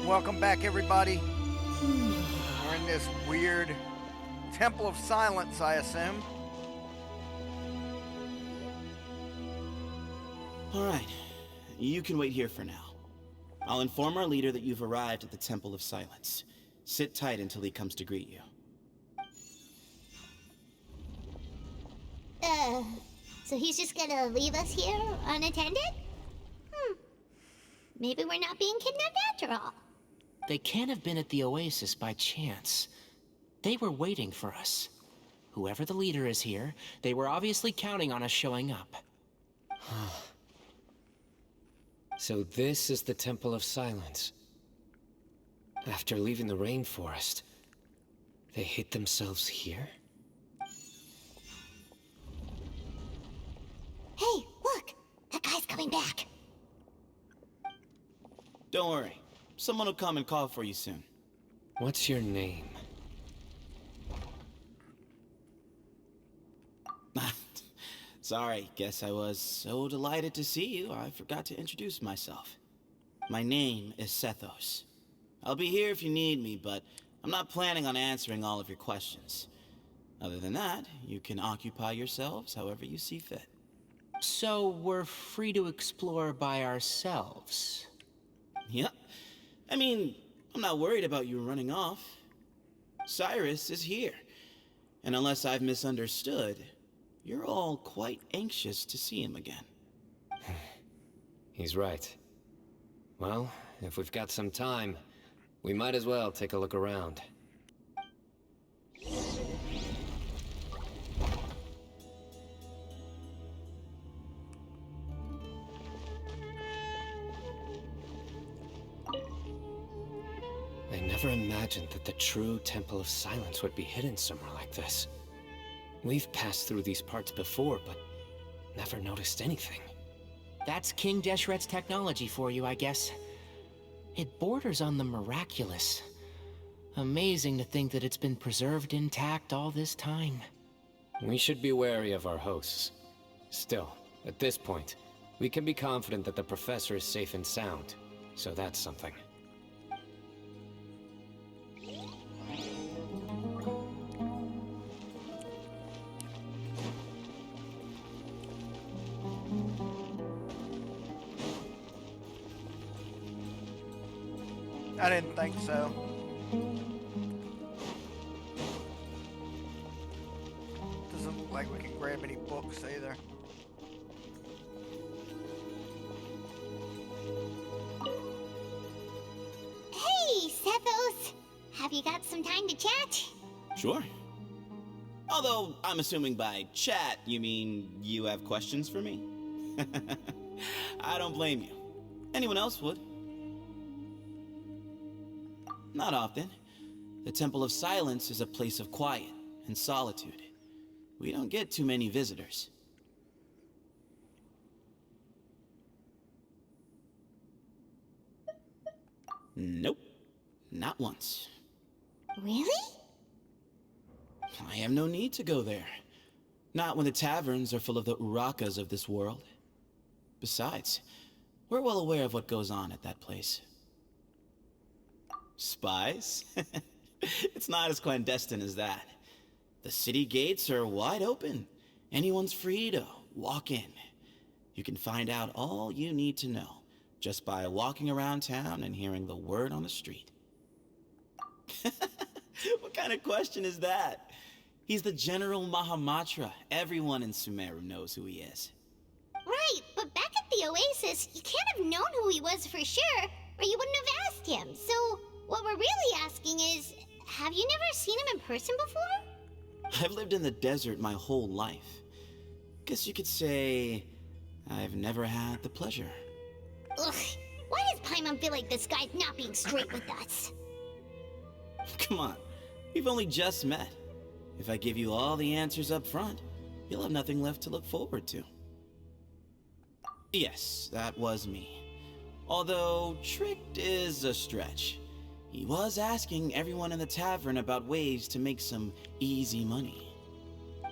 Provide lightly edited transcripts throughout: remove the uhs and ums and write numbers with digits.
Welcome back, everybody. We're in this weird Temple of Silence, I assume. Alright, you can wait here for now. I'll inform our leader that you've arrived at the Temple of Silence. Sit tight until he comes to greet you. So he's just gonna leave us here unattended? Maybe we're not being kidnapped after all. They can't have been at the Oasis by chance. They were waiting for us. Whoever the leader is here, they were obviously counting on us showing up. So this is the Temple of Silence. After leaving the rainforest, they hid themselves here? Hey, look! That guy's coming back. Don't worry. Someone will come and call for you soon. What's your name? Sorry, guess I was so delighted to see you, I forgot to introduce myself. My name is Sethos. I'll be here if you need me, but I'm not planning on answering all of your questions. Other than that, you can occupy yourselves however you see fit. So we're free to explore by ourselves. Yep. I mean, I'm not worried about you running off. Cyrus is here. And unless I've misunderstood, you're all quite anxious to see him again. He's right. Well, if we've got some time, we might as well take a look around. I never imagined that the true Temple of Silence would be hidden somewhere like this. We've passed through these parts before, but never noticed anything. That's King Deshret's technology for you, I guess. It borders on the miraculous. Amazing to think that it's been preserved intact all this time. We should be wary of our hosts. Still, at this point, we can be confident that the professor is safe and sound, so that's something. I didn't think so. Doesn't look like we can grab any books either. Hey, Sethos! Have you got some time to chat? Sure. Although, I'm assuming by chat, you mean you have questions for me? I don't blame you. Anyone else would. Not often. The Temple of Silence is a place of quiet and solitude. We don't get too many visitors. Nope. Not once. Really? I have no need to go there. Not when the taverns are full of the urakas of this world. Besides, we're well aware of what goes on at that place. Spies? It's not as clandestine as that. The city gates are wide open. Anyone's free to walk in. You can find out all you need to know just by walking around town and hearing the word on the street. What kind of question is that? He's the General Mahamatra. Everyone in Sumeru knows who he is. Right, but back at the Oasis, you can't have known who he was for sure, or you wouldn't have asked him. So, what we're really asking is, have you never seen him in person before? I've lived in the desert my whole life. Guess you could say I've never had the pleasure. Ugh, why does Paimon feel like this guy's not being straight with us? Come on, we've only just met. If I give you all the answers up front, you'll have nothing left to look forward to. Yes, that was me. Although, tricked is a stretch. He was asking everyone in the tavern about ways to make some easy money.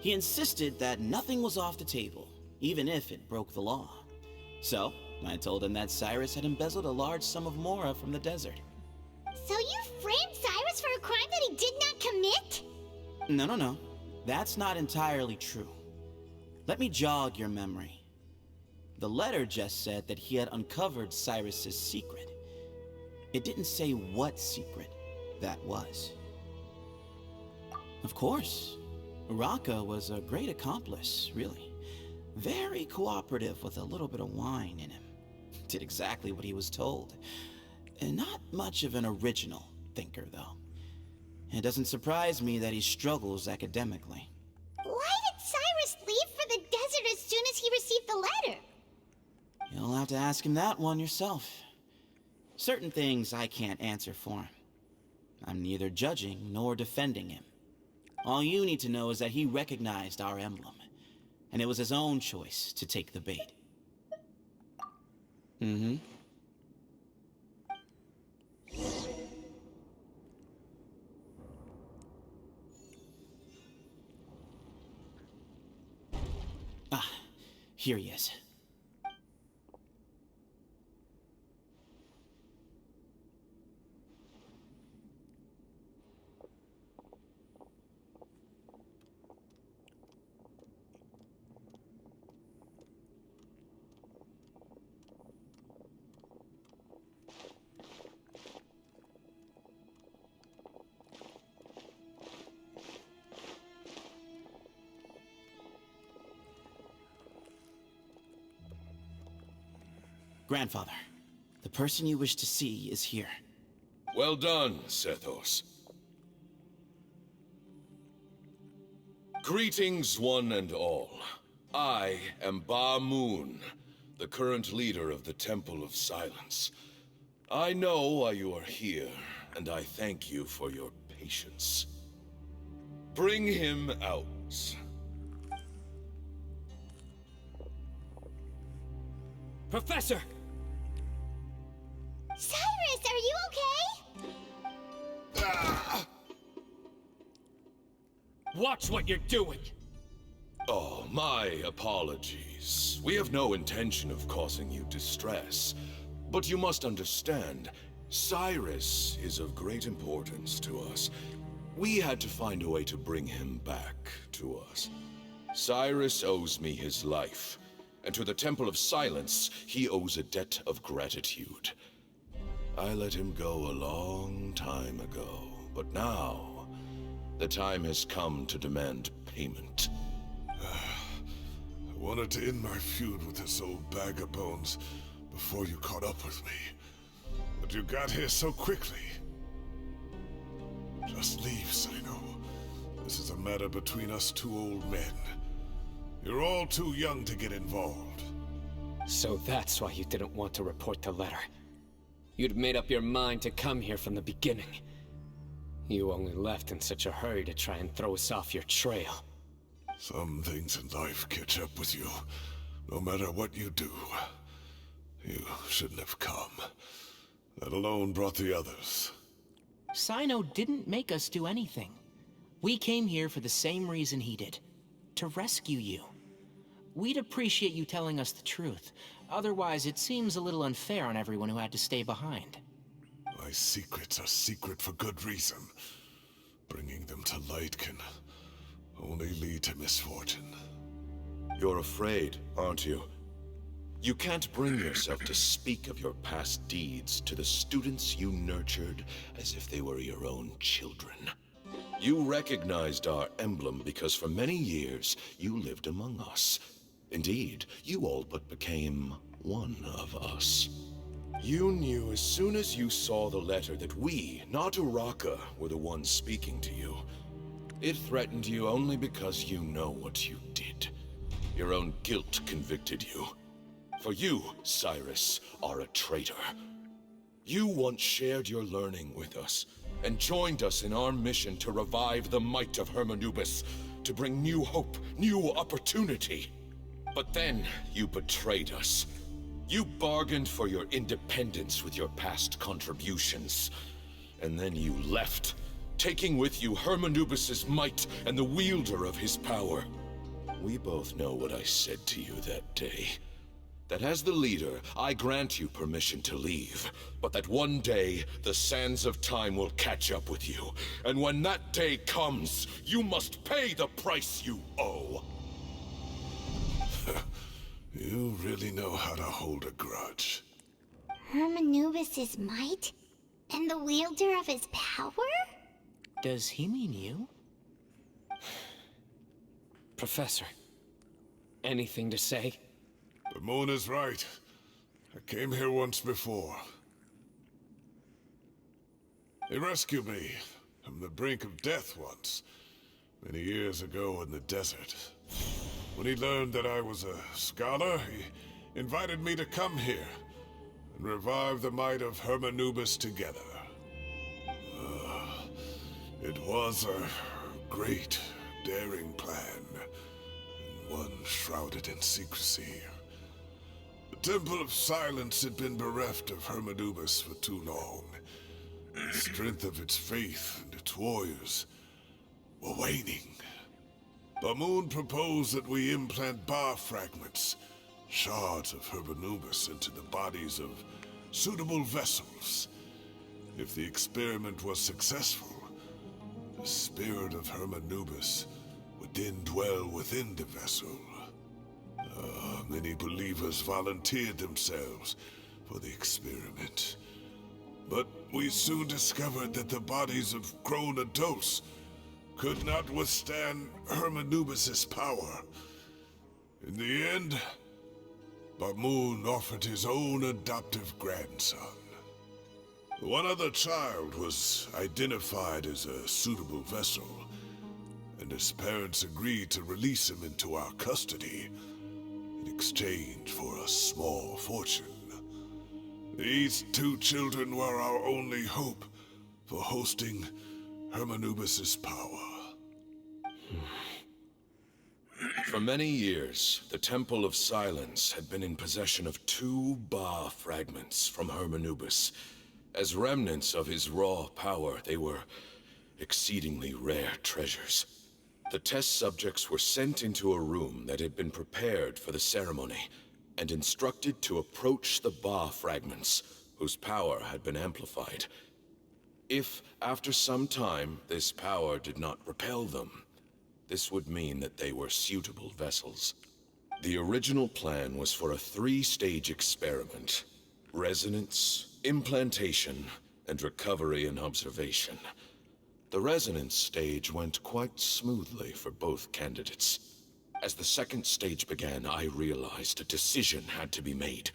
He insisted that nothing was off the table, even if it broke the law. So, I told him that Cyrus had embezzled a large sum of mora from the desert. So you framed Cyrus for a crime that he did not commit? No. That's not entirely true. Let me jog your memory. The letter just said that he had uncovered Cyrus's secret. It didn't say what secret that was. Of course, Uraka was a great accomplice, really. Very cooperative with a little bit of wine in him. Did exactly what he was told. And not much of an original thinker, though. It doesn't surprise me that he struggles academically. Why did Cyrus leave for the desert as soon as he received the letter? You'll have to ask him that one yourself. Certain things I can't answer for him. I'm neither judging nor defending him. All you need to know is that he recognized our emblem, and it was his own choice to take the bait. Ah, here he is. Grandfather, the person you wish to see is here. Well done, Sethos. Greetings, one and all. I am Ba Moon, the current leader of the Temple of Silence. I know why you are here, and I thank you for your patience. Bring him out. Professor! Cyrus, are you okay? Watch what you're doing! Oh, my apologies. We have no intention of causing you distress. But you must understand, Cyrus is of great importance to us. We had to find a way to bring him back to us. Cyrus owes me his life, and to the Temple of Silence, he owes a debt of gratitude. I let him go a long time ago, but now, the time has come to demand payment. I wanted to end my feud with this old bag of bones before you caught up with me. But you got here so quickly. Just leave, Cyno. This is a matter between us two old men. You're all too young to get involved. So that's why you didn't want to report the letter. You'd made up your mind to come here from the beginning. You only left in such a hurry to try and throw us off your trail. Some things in life catch up with you, no matter what you do. You shouldn't have come. That alone brought the others. Cyno didn't make us do anything. We came here for the same reason he did. To rescue you. We'd appreciate you telling us the truth. Otherwise, it seems a little unfair on everyone who had to stay behind. My secrets are secret for good reason. Bringing them to light can only lead to misfortune. You're afraid, aren't you? You can't bring yourself to speak of your past deeds to the students you nurtured as if they were your own children. You recognized our emblem because for many years you lived among us. Indeed, you all but became one of us. You knew as soon as you saw the letter that we, not Uraka, were the ones speaking to you. It threatened you only because you know what you did. Your own guilt convicted you. For you, Cyrus, are a traitor. You once shared your learning with us, and joined us in our mission to revive the might of Hermanubis, to bring new hope, new opportunity. But then you betrayed us. You bargained for your independence with your past contributions. And then you left, taking with you Hermanubis' might and the wielder of his power. We both know what I said to you that day. That as the leader, I grant you permission to leave, but that one day, the sands of time will catch up with you. And when that day comes, you must pay the price you owe. You really know how to hold a grudge. Hermanubis' might? And the wielder of his power? Does he mean you? Professor, anything to say? The moon is right. I came here once before. He rescued me from the brink of death once, many years ago in the desert. When he learned that I was a scholar, he invited me to come here and revive the might of Hermanubis together. It was a great, daring plan, and one shrouded in secrecy. The Temple of Silence had been bereft of Hermanubis for too long. The strength of its faith and its warriors were waning. Bamoon proposed that we implant bar fragments, shards of Hermanubis, into the bodies of suitable vessels. If the experiment was successful, the spirit of Hermanubis would then dwell within the vessel. Many believers volunteered themselves for the experiment. But we soon discovered that the bodies of grown adults could not withstand Hermanubis' power. In the end, Bamoon offered his own adoptive grandson. One other child was identified as a suitable vessel, and his parents agreed to release him into our custody in exchange for a small fortune. These two children were our only hope for hosting Hermanubis' power. For many years, the Temple of Silence had been in possession of 2 Ba fragments from Hermanubis. As remnants of his raw power, they were exceedingly rare treasures. The test subjects were sent into a room that had been prepared for the ceremony, and instructed to approach the Ba fragments, whose power had been amplified. If, after some time, this power did not repel them, this would mean that they were suitable vessels. The original plan was for a 3-stage experiment: resonance, implantation, and recovery and observation. The resonance stage went quite smoothly for both candidates. As the 2nd stage began, I realized a decision had to be made.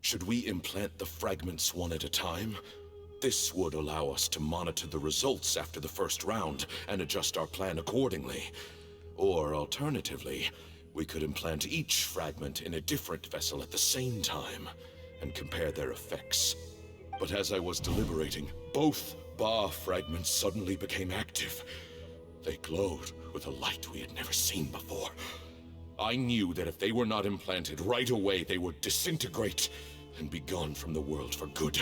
Should we implant the fragments one at a time? This would allow us to monitor the results after the first round and adjust our plan accordingly. Or alternatively, we could implant each fragment in a different vessel at the same time and compare their effects. But as I was deliberating, both Ba fragments suddenly became active. They glowed with a light we had never seen before. I knew that if they were not implanted right away, they would disintegrate and be gone from the world for good.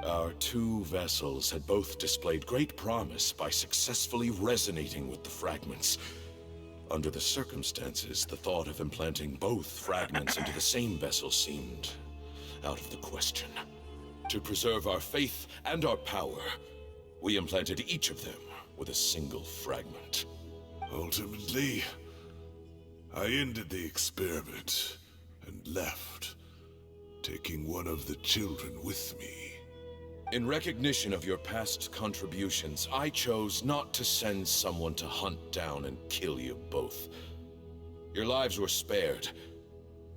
Our 2 vessels had both displayed great promise by successfully resonating with the fragments. Under the circumstances, the thought of implanting both fragments into the same vessel seemed out of the question. To preserve our faith and our power, we implanted each of them with a single fragment. Ultimately, I ended the experiment and left, taking one of the children with me. In recognition of your past contributions, I chose not to send someone to hunt down and kill you both. Your lives were spared,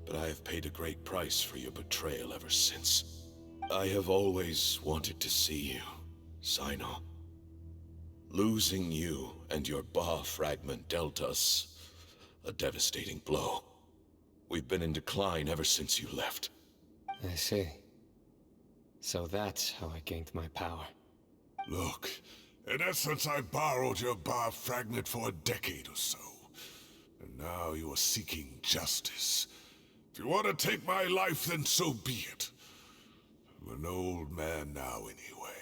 but I have paid a great price for your betrayal ever since. I have always wanted to see you, Cyno. Losing you and your Ba fragment dealt us a devastating blow. We've been in decline ever since you left. I see. So that's how I gained my power. Look, in essence, I borrowed your Ba fragment for a decade or so. And now you are seeking justice. If you want to take my life, then so be it. I'm an old man now anyway.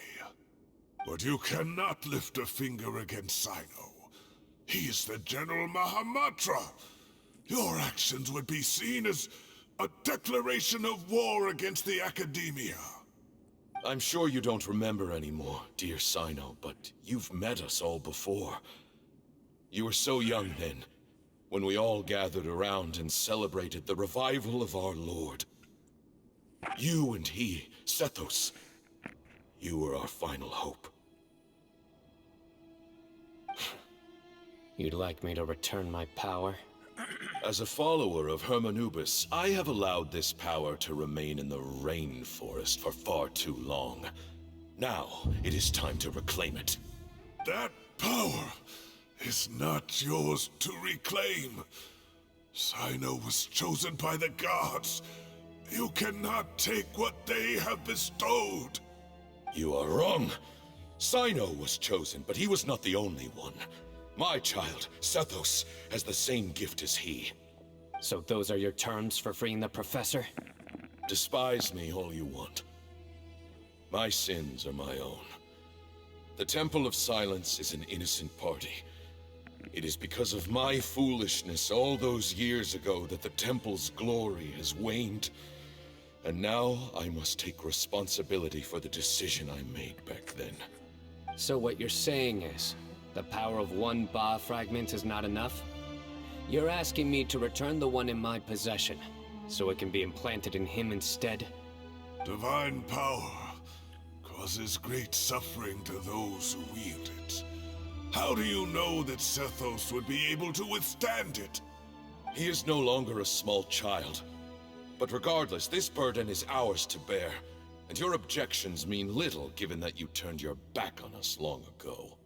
But you cannot lift a finger against Cyno. He is the General Mahamatra. Your actions would be seen as A declaration of war against the Academia. I'm sure you don't remember anymore, dear Cyno, but you've met us all before. You were so young then, when we all gathered around and celebrated the revival of our Lord. You and he, Sethos, you were our final hope. You'd like me to return my power? As a follower of Hermanubis, I have allowed this power to remain in the rainforest for far too long. Now, it is time to reclaim it. That power is not yours to reclaim. Cyno was chosen by the gods. You cannot take what they have bestowed. You are wrong. Cyno was chosen, but he was not the only one. My child, Sethos, has the same gift as he. So those are your terms for freeing the professor? Despise me all you want. My sins are my own. The Temple of Silence is an innocent party. It is because of my foolishness all those years ago that the Temple's glory has waned. And now I must take responsibility for the decision I made back then. So what you're saying is, the power of one Ba fragment is not enough? You're asking me to return the one in my possession, so it can be implanted in him instead? Divine power causes great suffering to those who wield it. How do you know that Sethos would be able to withstand it? He is no longer a small child. But regardless, this burden is ours to bear, and your objections mean little given that you turned your back on us long ago.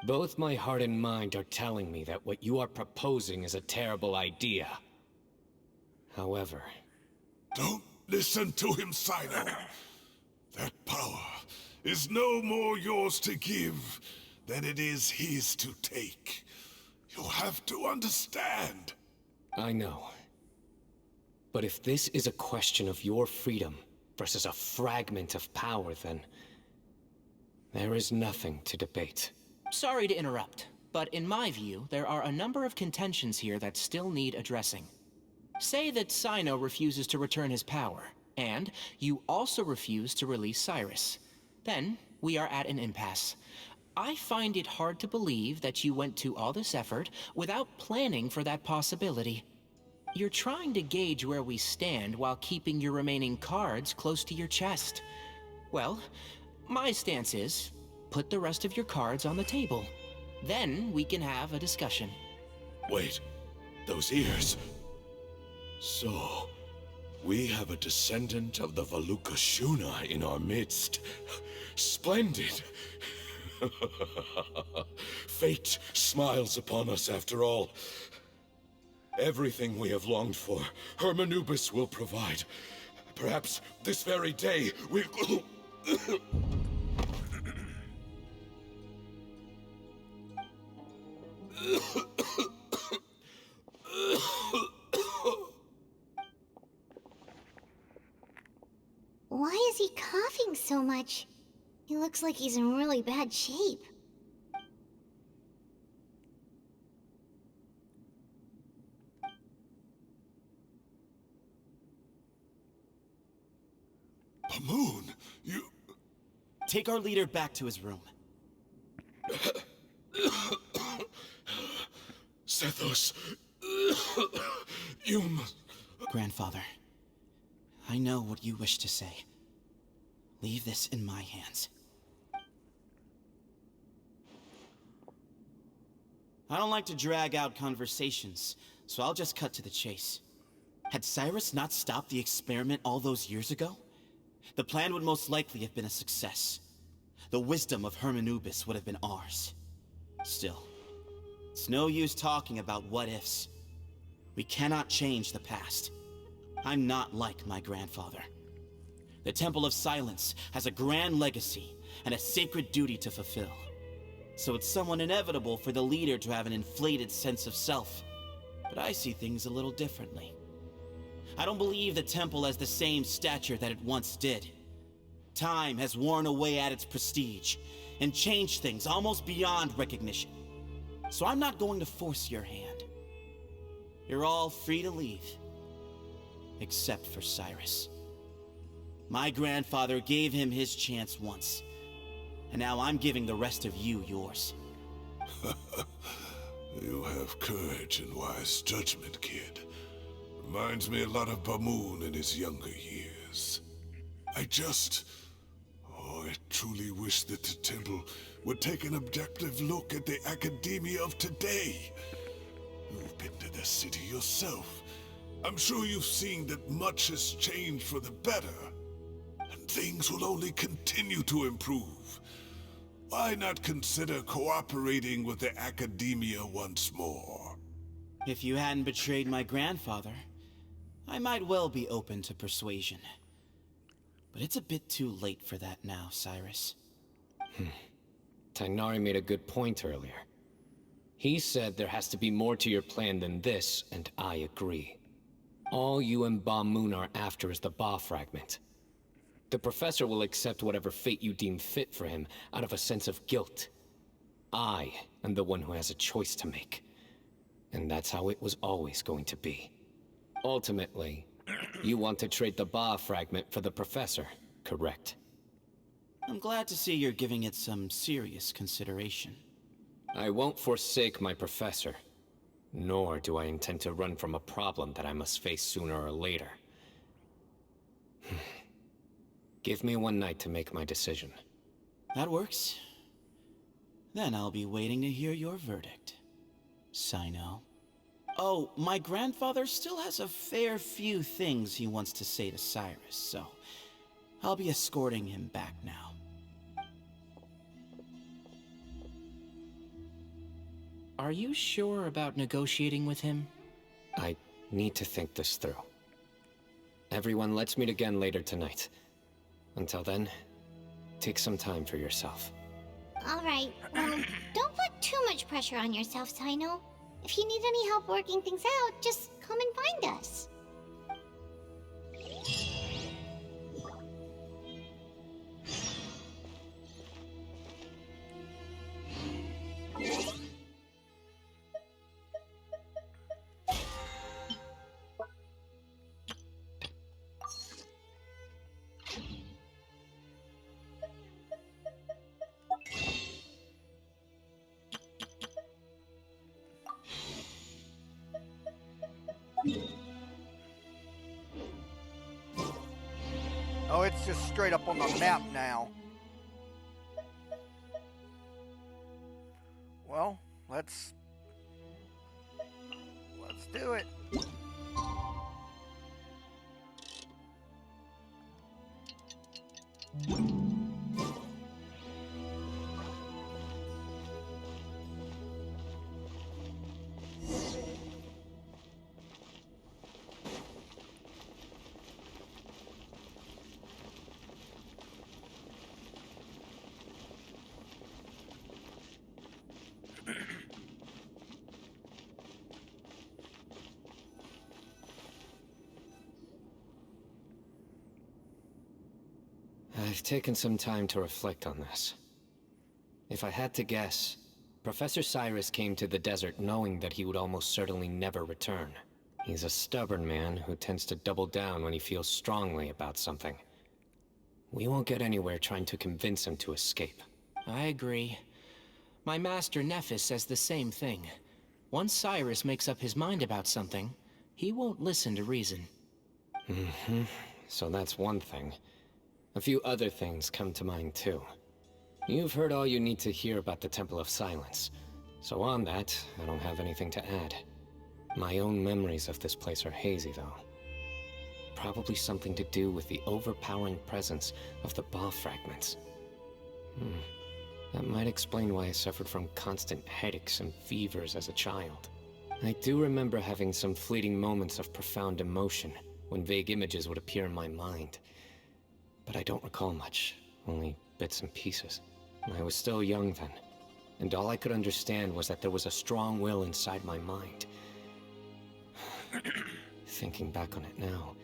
Both my heart and mind are telling me that what you are proposing is a terrible idea. However... Don't listen to him, Cyno. That power is no more yours to give than it is his to take. You have to understand. I know. But if this is a question of your freedom versus a fragment of power, then... there is nothing to debate. Sorry to interrupt, but in my view, there are a number of contentions here that still need addressing. Say that Cyno refuses to return his power, and you also refuse to release Cyrus. Then, we are at an impasse. I find it hard to believe that you went to all this effort without planning for that possibility. You're trying to gauge where we stand while keeping your remaining cards close to your chest. Well, my stance is, put the rest of your cards on the table. Then we can have a discussion. Wait, those ears... So, we have a descendant of the Valukashuna in our midst. Splendid! Fate smiles upon us after all. Everything we have longed for, Hermanubis will provide. Perhaps this very day we... Why is he coughing so much? He looks like he's in really bad shape. Pamoon, you... Take our leader back to his room. Sethos... you must... Grandfather, I know what you wish to say. Leave this in my hands. I don't like to drag out conversations, so I'll just cut to the chase. Had Cyrus not stopped the experiment all those years ago, the plan would most likely have been a success. The wisdom of Hermanubis would have been ours. Still, it's no use talking about what-ifs. We cannot change the past. I'm not like my grandfather. The Temple of Silence has a grand legacy and a sacred duty to fulfill. So it's somewhat inevitable for the leader to have an inflated sense of self. But I see things a little differently. I don't believe the temple has the same stature that it once did. Time has worn away at its prestige and changed things almost beyond recognition. So I'm not going to force your hand. You're all free to leave. Except for Cyrus. My grandfather gave him his chance once. And now I'm giving the rest of you yours. You have courage and wise judgment, kid. Reminds me a lot of Bamoon in his younger years. I truly wish that the temple would take an objective look at the academia of today. You've been to the city yourself. I'm sure you've seen that much has changed for the better. And things will only continue to improve. Why not consider cooperating with the academia once more? If you hadn't betrayed my grandfather, I might well be open to persuasion. But it's a bit too late for that now, Cyrus. Tighnari made a good point earlier. He said there has to be more to your plan than this, and I agree. All you and Ba-Moon are after is the Ba fragment. The professor will accept whatever fate you deem fit for him out of a sense of guilt. I am the one who has a choice to make. And that's how it was always going to be. Ultimately, you want to trade the Ba fragment for the professor, correct? I'm glad to see you're giving it some serious consideration. I won't forsake my professor. Nor do I intend to run from a problem that I must face sooner or later. Give me one night to make my decision. That works. Then I'll be waiting to hear your verdict, Cyno. Oh, my grandfather still has a fair few things he wants to say to Cyrus, so I'll be escorting him back now. Are you sure about negotiating with him? I need to think this through. Everyone, let's meet again later tonight. Until then, take some time for yourself. Alright, well, don't put too much pressure on yourself, Cyno. If you need any help working things out, just come and find us. Oh, it's just straight up on the map now. Well, let's do it. I've taken some time to reflect on this. If I had to guess, Professor Cyrus came to the desert knowing that he would almost certainly never return. He's a stubborn man who tends to double down when he feels strongly about something. We won't get anywhere trying to convince him to escape. I agree. My master Nephis says the same thing. Once Cyrus makes up his mind about something, he won't listen to reason. So that's one thing. A few other things come to mind too. You've heard all you need to hear about the Temple of Silence. So on that, I don't have anything to add. My own memories of this place are hazy though. Probably something to do with the overpowering presence of the Ba fragments. That might explain why I suffered from constant headaches and fevers as a child. I do remember having some fleeting moments of profound emotion when vague images would appear in my mind. But I don't recall much, only bits and pieces. I was still young then, and all I could understand was that there was a strong will inside my mind. Thinking back on it now,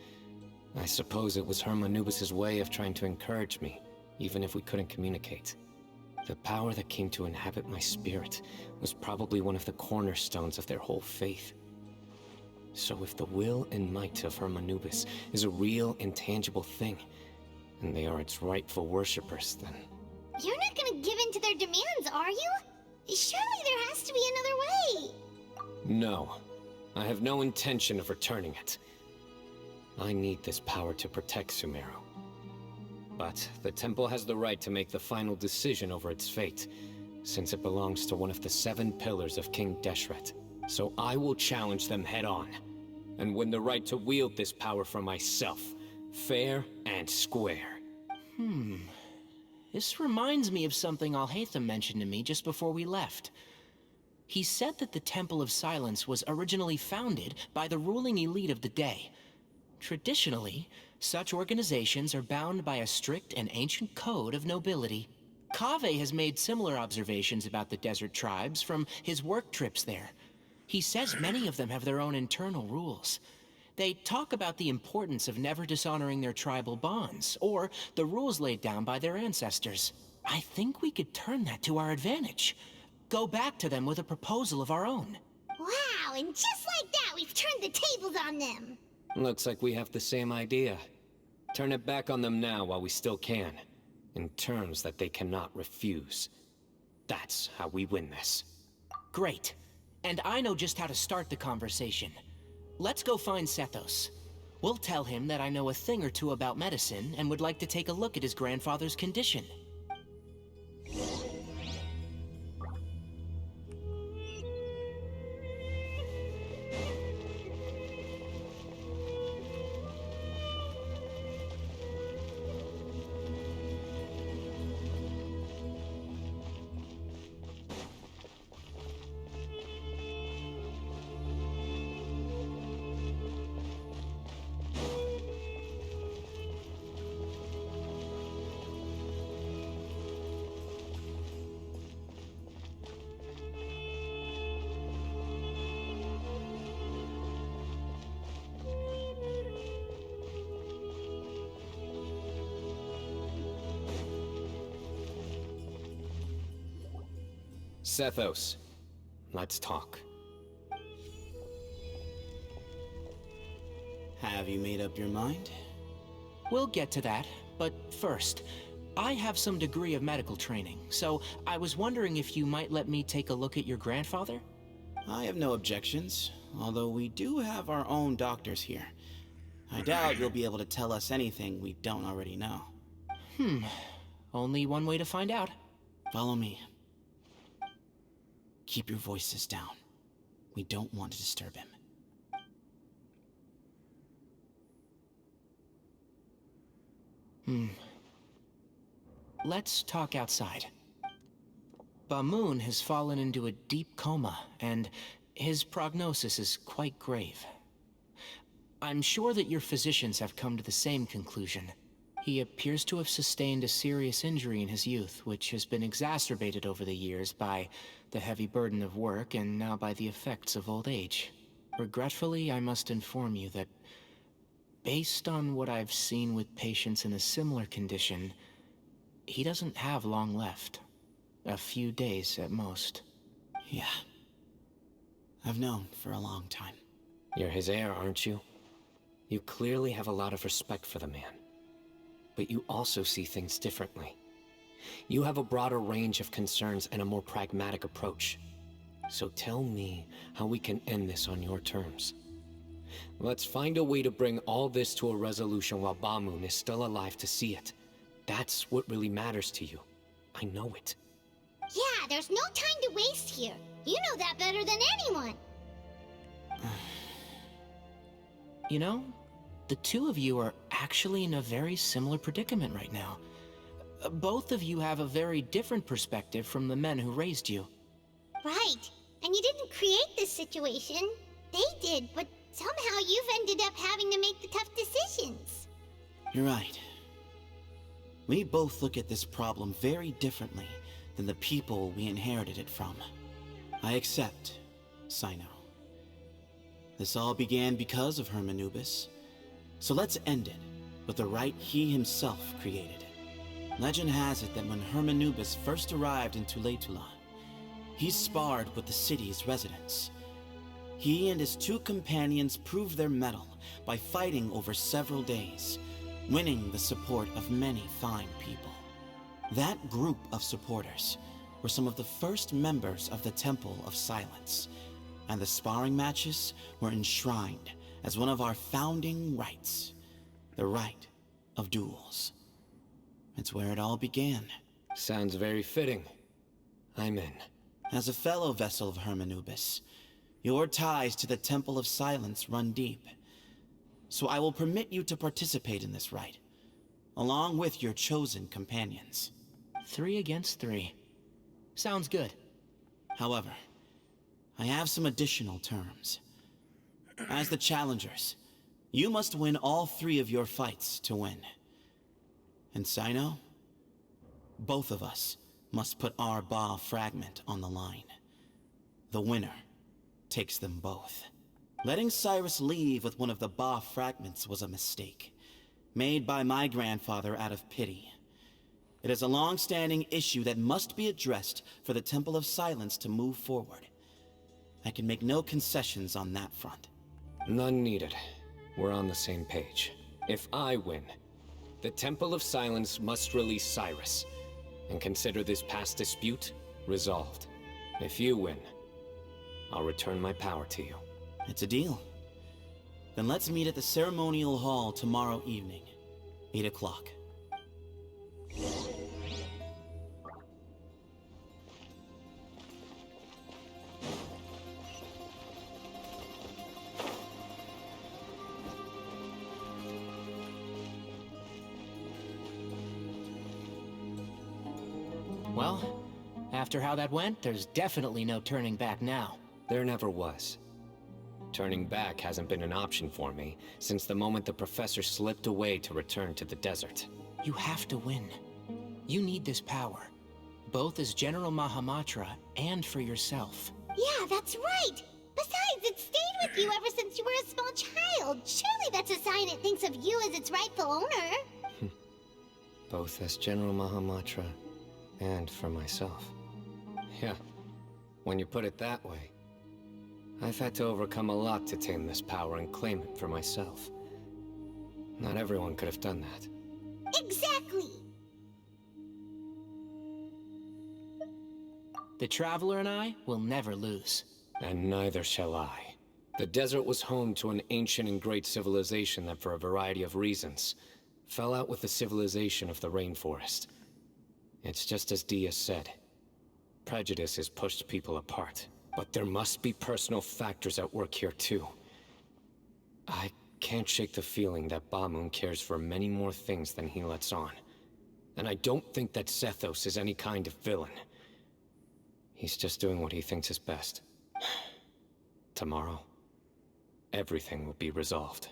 I suppose it was Herm Anubis' way of trying to encourage me, even if we couldn't communicate. The power that came to inhabit my spirit was probably one of the cornerstones of their whole faith. So if the will and might of Hermanubis is a real, intangible thing, and they are its rightful worshippers, then... You're not gonna give in to their demands, are you? Surely there has to be another way. No. I have no intention of returning it. I need this power to protect Sumeru. But the temple has the right to make the final decision over its fate, since it belongs to one of the 7 pillars of King Deshret. So I will challenge them head-on, and win the right to wield this power for myself, fair and square. This reminds me of something Alhaitham mentioned to me just before we left. He said that the Temple of Silence was originally founded by the ruling elite of the day. Traditionally, such organizations are bound by a strict and ancient code of nobility. Kaveh has made similar observations about the desert tribes from his work trips there. He says many of them have their own internal rules. They talk about the importance of never dishonoring their tribal bonds, or the rules laid down by their ancestors. I think we could turn that to our advantage. Go back to them with a proposal of our own. Wow, and just like that, we've turned the tables on them. Looks like we have the same idea. Turn it back on them now while we still can, in terms that they cannot refuse. That's how we win this. Great. And I know just how to start the conversation. Let's go find Sethos. We'll tell him that I know a thing or two about medicine and would like to take a look at his grandfather's condition. Sethos, let's talk. Have you made up your mind? We'll get to that, but first, I have some degree of medical training, so I was wondering if you might let me take a look at your grandfather? I have no objections, although we do have our own doctors here. I doubt you'll be able to tell us anything we don't already know. Only one way to find out. Follow me. Keep your voices down. We don't want to disturb him. Let's talk outside. Bamoon has fallen into a deep coma, and his prognosis is quite grave. I'm sure that your physicians have come to the same conclusion. He appears to have sustained a serious injury in his youth, which has been exacerbated over the years by the heavy burden of work and now by the effects of old age. Regretfully, I must inform you that, based on what I've seen with patients in a similar condition, he doesn't have long left. A few days at most. Yeah. I've known for a long time. You're his heir, aren't you? You clearly have a lot of respect for the man. But you also see things differently. You have a broader range of concerns and a more pragmatic approach. So tell me how we can end this on your terms. Let's find a way to bring all this to a resolution while Bamoon is still alive to see it. That's what really matters to you. I know it. Yeah, there's no time to waste here. You know that better than anyone. You know, the two of you are actually in a very similar predicament right now. Both of you have a very different perspective from the men who raised you. Right. And you didn't create this situation. They did, but somehow you've ended up having to make the tough decisions. You're right. We both look at this problem very differently than the people we inherited it from. I accept, Cyno. This all began because of Hermanubis. So let's end it with the right he himself created. Legend has it that when Hermanubis first arrived in Tuletula, he sparred with the city's residents. He and his 2 companions proved their mettle by fighting over several days, winning the support of many fine people. That group of supporters were some of the first members of the Temple of Silence, and the sparring matches were enshrined as one of our founding rights, the right of duels. It's where it all began. Sounds very fitting. I'm in. As a fellow vessel of Hermanubis, your ties to the Temple of Silence run deep. So I will permit you to participate in this rite, along with your chosen companions. 3 against 3. Sounds good. However, I have some additional terms. As the challengers, you must win all 3 of your fights to win. And Cyno, both of us must put our Ba fragment on the line. The winner takes them both. Letting Cyrus leave with one of the Ba fragments was a mistake, made by my grandfather out of pity. It is a long-standing issue that must be addressed for the Temple of Silence to move forward. I can make no concessions on that front. None needed. We're on the same page. If I win, the Temple of Silence must release Cyrus, and consider this past dispute resolved. If you win, I'll return my power to you. It's a deal. Then let's meet at the ceremonial hall tomorrow evening, 8 o'clock. Well, after how that went, there's definitely no turning back now. There never was. Turning back hasn't been an option for me since the moment the professor slipped away to return to the desert. You have to win. You need this power, both as General Mahamatra and for yourself. Yeah, that's right. Besides, it stayed with you ever since you were a small child. Surely that's a sign it thinks of you as its rightful owner. Both as General Mahamatra and for myself. Yeah, when you put it that way, I've had to overcome a lot to tame this power and claim it for myself. Not everyone could have done that. Exactly. The Traveler and I will never lose. And neither shall I. The desert was home to an ancient and great civilization that, for a variety of reasons, fell out with the civilization of the rainforest. It's just as Dia said. Prejudice has pushed people apart. But there must be personal factors at work here too. I can't shake the feeling that Bamun cares for many more things than he lets on. And I don't think that Sethos is any kind of villain. He's just doing what he thinks is best. Tomorrow, everything will be resolved.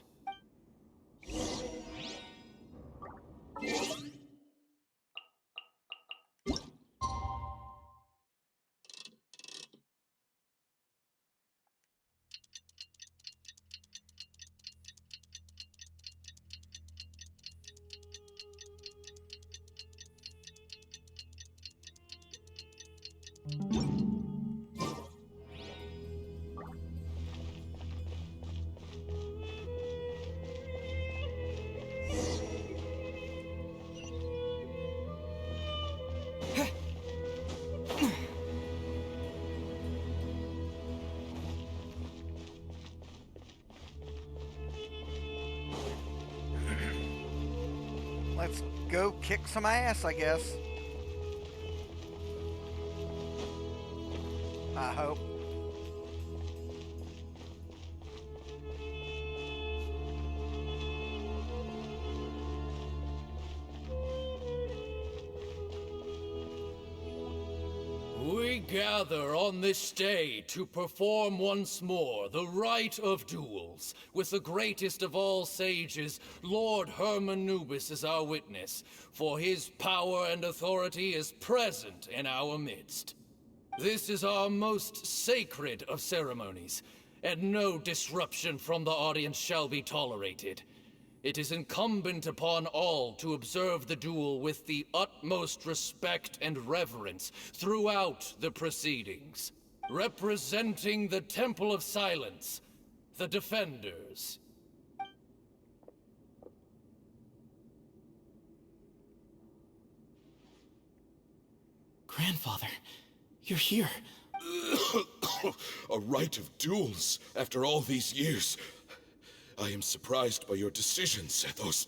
Let's go kick some ass, I guess. I hope. We gather on this day to perform once more the rite of duels, with the greatest of all sages, Lord Hermanubis, as our witness, for his power and authority is present in our midst. This is our most sacred of ceremonies, and no disruption from the audience shall be tolerated. It is incumbent upon all to observe the duel with the utmost respect and reverence throughout the proceedings. representing the Temple of Silence, the Defenders. Grandfather, you're here. A rite of duels after all these years. I am surprised by your decision, Sethos.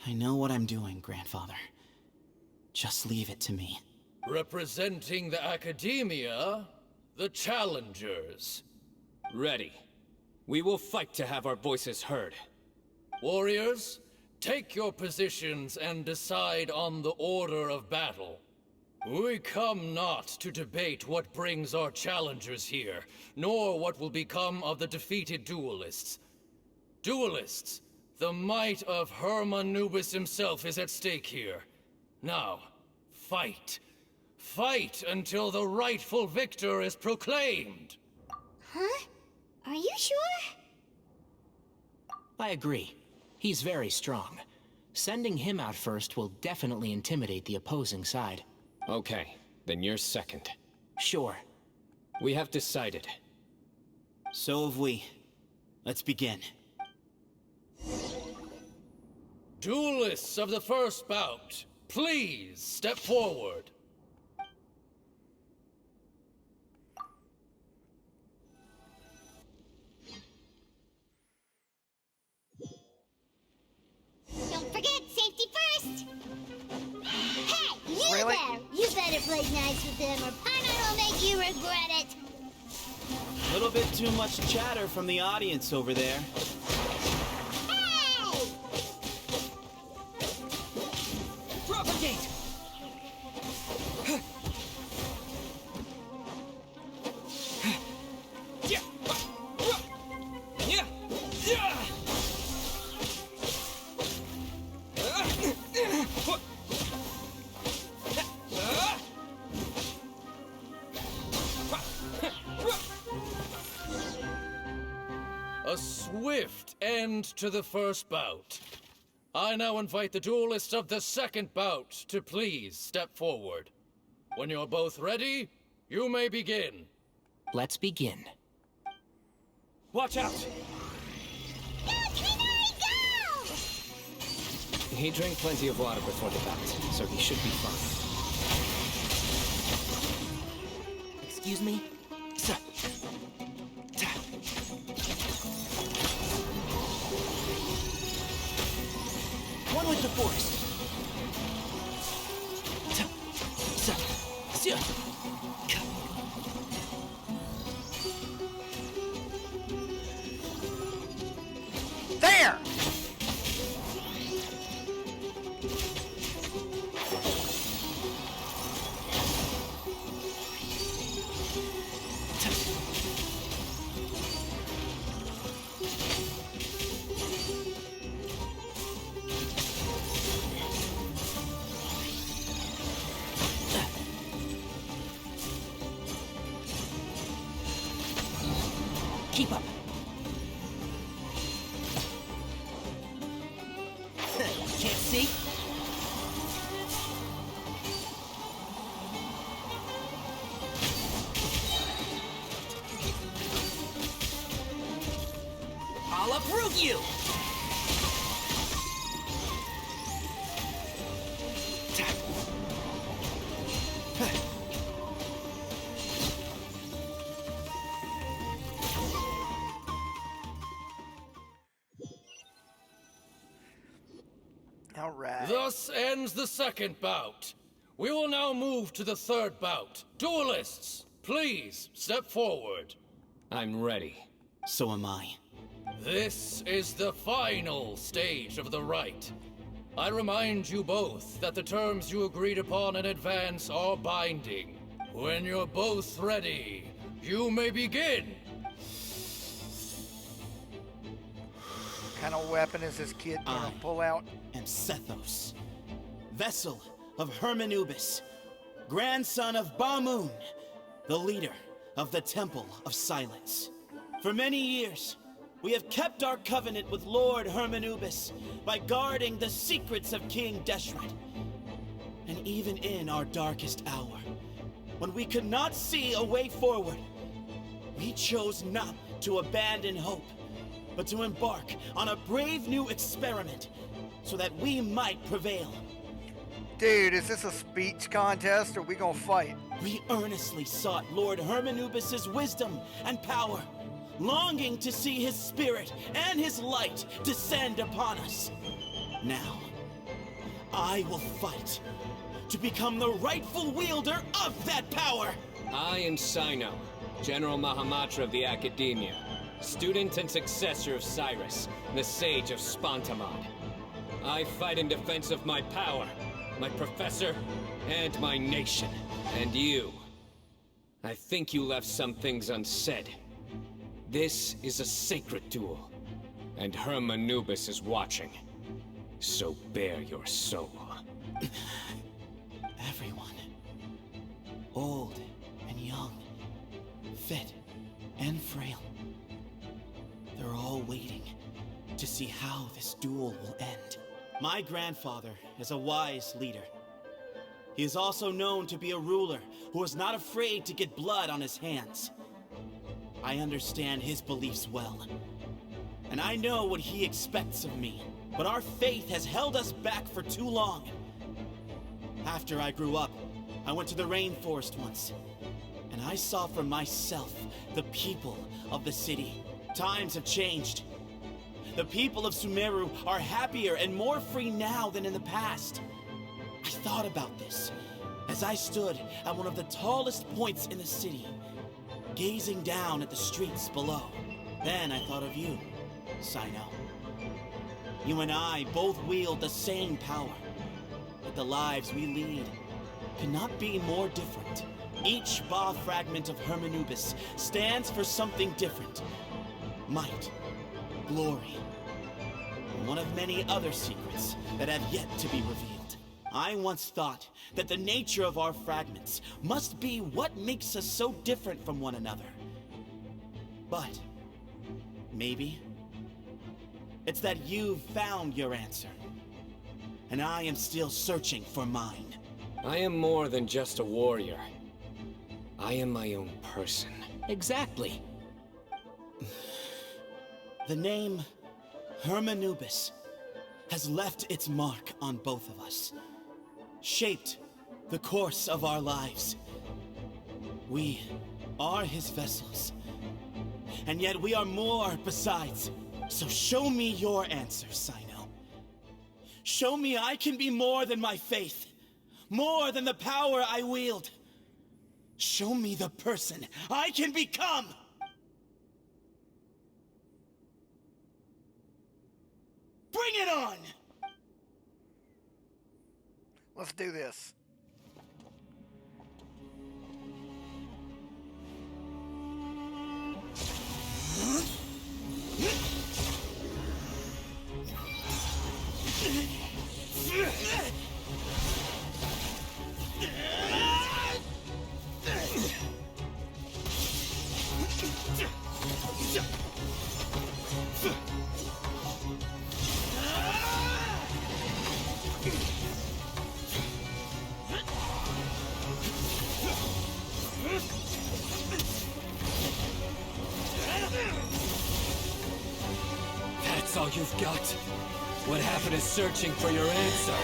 I know what I'm doing, Grandfather. Just leave it to me. Representing the Academia, the Challengers. Ready. We will fight to have our voices heard. Warriors, take your positions and decide on the order of battle. We come not to debate what brings our challengers here, nor what will become of the defeated duelists. Duelists, the might of Hermanubis himself is at stake here. Now, fight. Fight until the rightful victor is proclaimed. Huh? Are you sure? I agree. He's very strong. Sending him out first will definitely intimidate the opposing side. Okay, then you're second. Sure. We have decided. So have we. Let's begin. Duelists of the first bout, please step forward. Don't forget, safety first! Hey, you Really? there! You better play nice with him or Paimon will make you regret it! A little bit too much chatter from the audience over there. Hey! Propagate! A swift end to the first bout. I now invite the duelists of the second bout to please step forward. When you're both ready, you may begin. Let's begin. Watch out! Go, Cyno, go! He drank plenty of water before the bout, so he should be fine. Excuse me? Sir. One with the force. There! Keep up. Can't see? I'll uproot you! All right. Thus ends the second bout. We will now move to the third bout. Duelists, please step forward. I'm ready. So am I. This is the final stage of the rite. I remind you both that the terms you agreed upon in advance are binding. When you're both ready, you may begin. What kind of weapon is this kid gonna pull out? Am Sethos, vessel of Hermanubis, grandson of Bamoon, the leader of the Temple of Silence. For many years, we have kept our covenant with Lord Hermanubis by guarding the secrets of King Deshret. And even in our darkest hour, when we could not see a way forward, we chose not to abandon hope, but to embark on a brave new experiment so that we might prevail. Dude, is this a speech contest or we gonna fight? We earnestly sought Lord Hermanubis' wisdom and power, longing to see his spirit and his light descend upon us. Now, I will fight to become the rightful wielder of that power! I am Cyno, General Mahamatra of the Academia, student and successor of Cyrus, the Sage of Spontamod. I fight in defense of my power, my professor, and my nation. And you. I think you left some things unsaid. This is a sacred duel, and Hermanubis is watching. So bare your soul. Everyone, old and young, fit and frail, they're all waiting to see how this duel will end. My grandfather is a wise leader. He is also known to be a ruler who is not afraid to get blood on his hands. I understand his beliefs well, and I know what he expects of me, but our faith has held us back for too long. After I grew up, I went to the rainforest once, and I saw for myself the people of the city. Times have changed. The people of Sumeru are happier and more free now than in the past. I thought about this as I stood at one of the tallest points in the city, gazing down at the streets below. Then I thought of you, Cyno. You and I both wield the same power, but the lives we lead cannot be more different. Each Ba fragment of Hermanubis stands for something different. Might, glory, and one of many other secrets that have yet to be revealed. I once thought that the nature of our fragments must be what makes us so different from one another. But maybe it's that you've found your answer, and I am still searching for mine. I am more than just a warrior. I am my own person. Exactly. The name Hermanubis has left its mark on both of us, shaped the course of our lives. We are his vessels, and yet we are more besides. So show me your answer, Cyno. Show me I can be more than my faith, more than the power I wield. Show me the person I can become! Bring it on! Let's do this. That's all you've got? What happened to searching for your answer?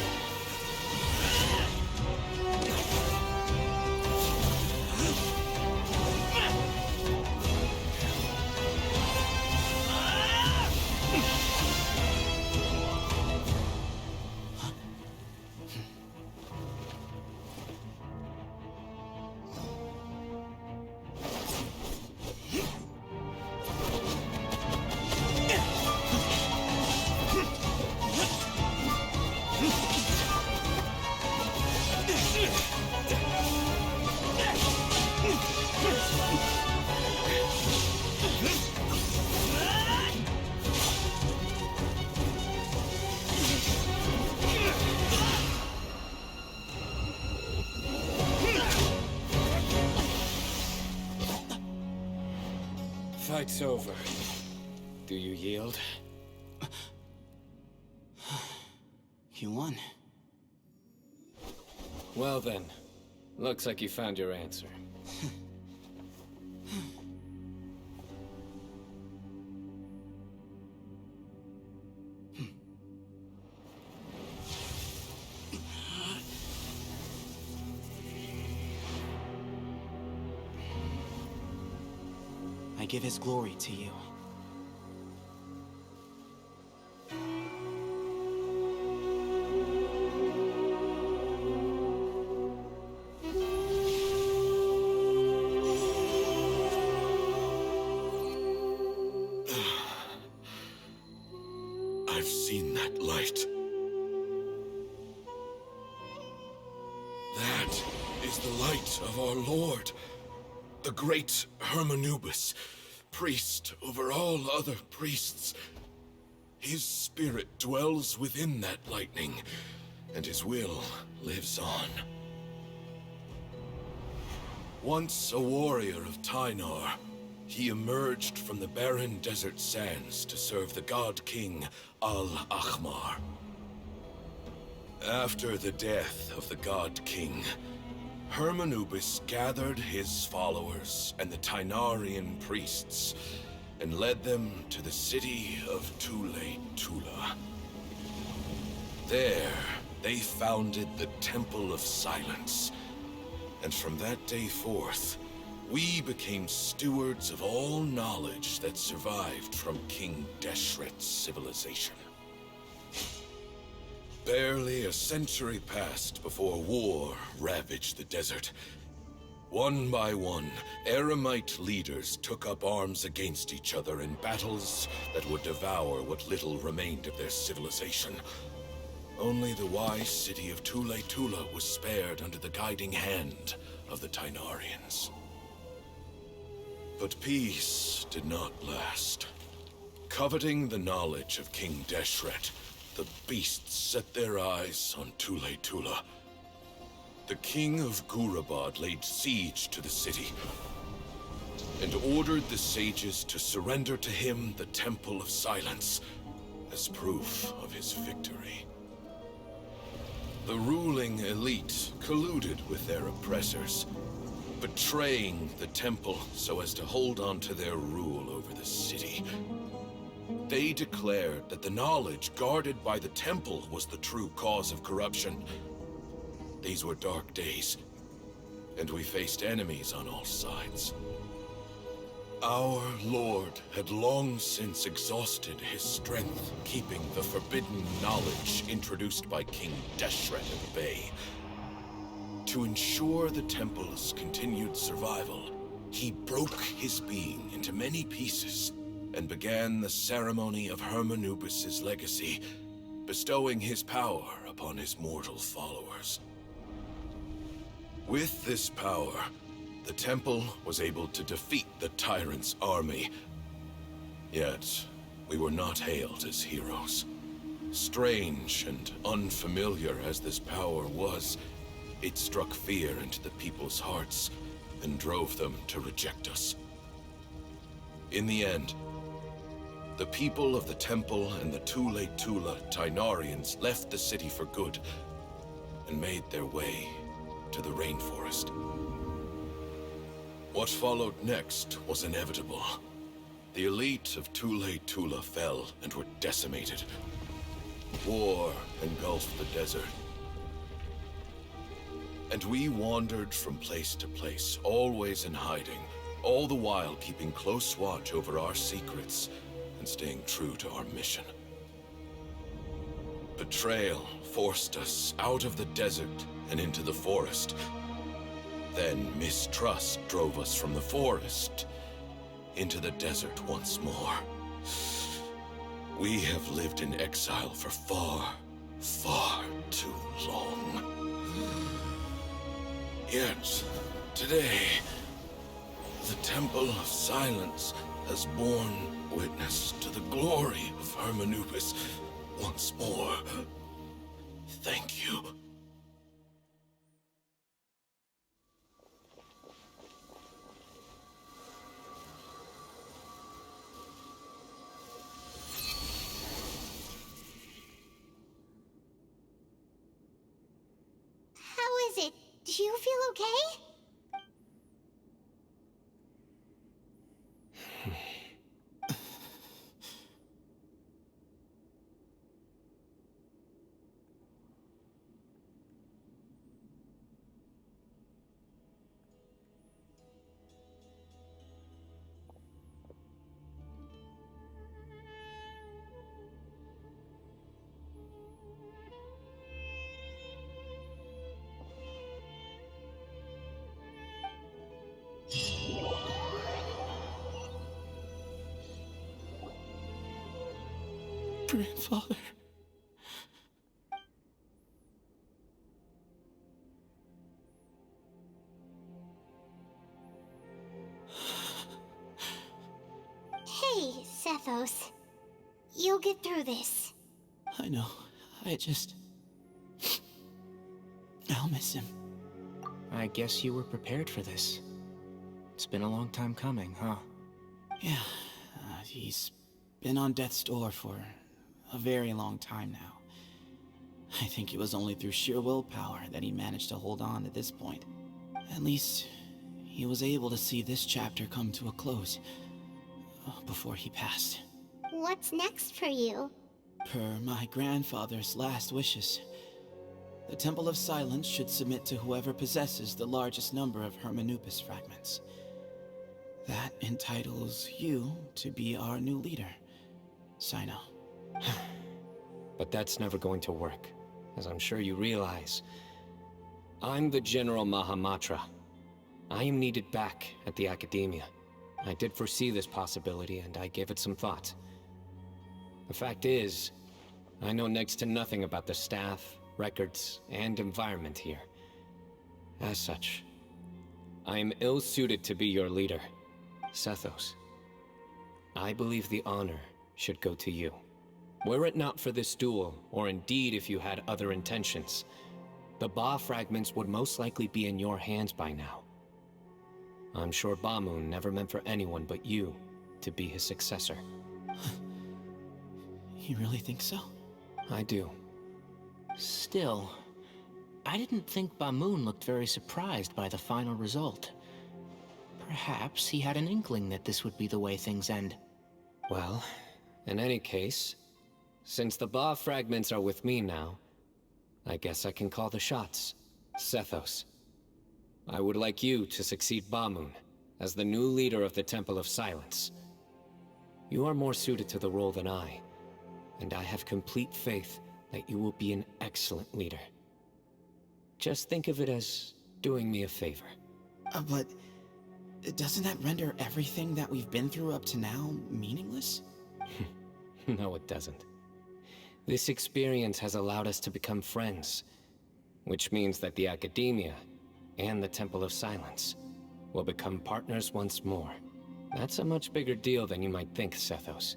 Fight's over. Do you yield? You won. Well then, looks like you found your answer. I give his glory to you. I've seen that light. That is the light of our Lord, the great Hermanubis, priest over all other priests. His spirit dwells within that lightning, and his will lives on. Once a warrior of Tynar, he emerged from the barren desert sands to serve the god king Al-Ahmar. After the death of the god king, Hermanubis gathered his followers and the Tynarian priests and led them to the city of Tula. There, they founded the Temple of Silence, and from that day forth, we became stewards of all knowledge that survived from King Deshret's civilization. Barely a century passed before war ravaged the desert. One by one, Eremite leaders took up arms against each other in battles that would devour what little remained of their civilization. Only the wise city of Tula was spared under the guiding hand of the Tynarians. But peace did not last. Coveting the knowledge of King Deshret, the beasts set their eyes on Tula. The king of Gurabad laid siege to the city and ordered the sages to surrender to him the Temple of Silence as proof of his victory. The ruling elite colluded with their oppressors, betraying the temple so as to hold on to their rule over the city. They declared that the knowledge guarded by the temple was the true cause of corruption. These were dark days, and we faced enemies on all sides. Our Lord had long since exhausted his strength, keeping the forbidden knowledge introduced by King Deshret at bay. To ensure the temple's continued survival, he broke his being into many pieces and began the ceremony of Hermanubis' legacy, bestowing his power upon his mortal followers. With this power, the temple was able to defeat the tyrant's army. Yet, we were not hailed as heroes. Strange and unfamiliar as this power was, it struck fear into the people's hearts and drove them to reject us. In the end, the people of the temple and the Tula Tynarians left the city for good and made their way to the rainforest. What followed next was inevitable. The elite of Tula fell and were decimated. War engulfed the desert. And we wandered from place to place, always in hiding, all the while keeping close watch over our secrets and staying true to our mission. Betrayal forced us out of the desert and into the forest. Then mistrust drove us from the forest into the desert once more. We have lived in exile for far, far too long. Yet, today, the Temple of Silence has borne witness to the glory of Hermanubis once more. Thank you. How is it? Do you feel okay? grandfather. Hey, Sethos. You'll get through this. I know. I'll miss him. I guess you were prepared for this. It's been a long time coming, huh? Yeah, he's been on death's door for a very long time now. I think it was only through sheer willpower that he managed to hold on to this point. At least, he was able to see this chapter come to a close before he passed. What's next for you? Per my grandfather's last wishes, the Temple of Silence should submit to whoever possesses the largest number of Hermanupis fragments. That entitles you to be our new leader, Cyno. But that's never going to work, as I'm sure you realize. I'm the General Mahamatra. I am needed back at the Academia. I did foresee this possibility, and I gave it some thought. The fact is, I know next to nothing about the staff, records, and environment here. As such, I am ill-suited to be your leader, Sethos. I believe the honor should go to you. Were it not for this duel, or indeed if you had other intentions, the Ba fragments would most likely be in your hands by now. I'm sure Bamoon never meant for anyone but you to be his successor. You really think so? I do. Still, I didn't think Bamoon looked very surprised by the final result. Perhaps he had an inkling that this would be the way things end. Well, in any case, since the Ba fragments are with me now, I guess I can call the shots. Sethos, I would like you to succeed Bamoon as the new leader of the Temple of Silence. You are more suited to the role than I, and I have complete faith that you will be an excellent leader. Just think of it as doing me a favor. But doesn't that render everything that we've been through up to now meaningless? No, it doesn't. This experience has allowed us to become friends, which means that the Academia and the Temple of Silence will become partners once more. That's a much bigger deal than you might think, Sethos.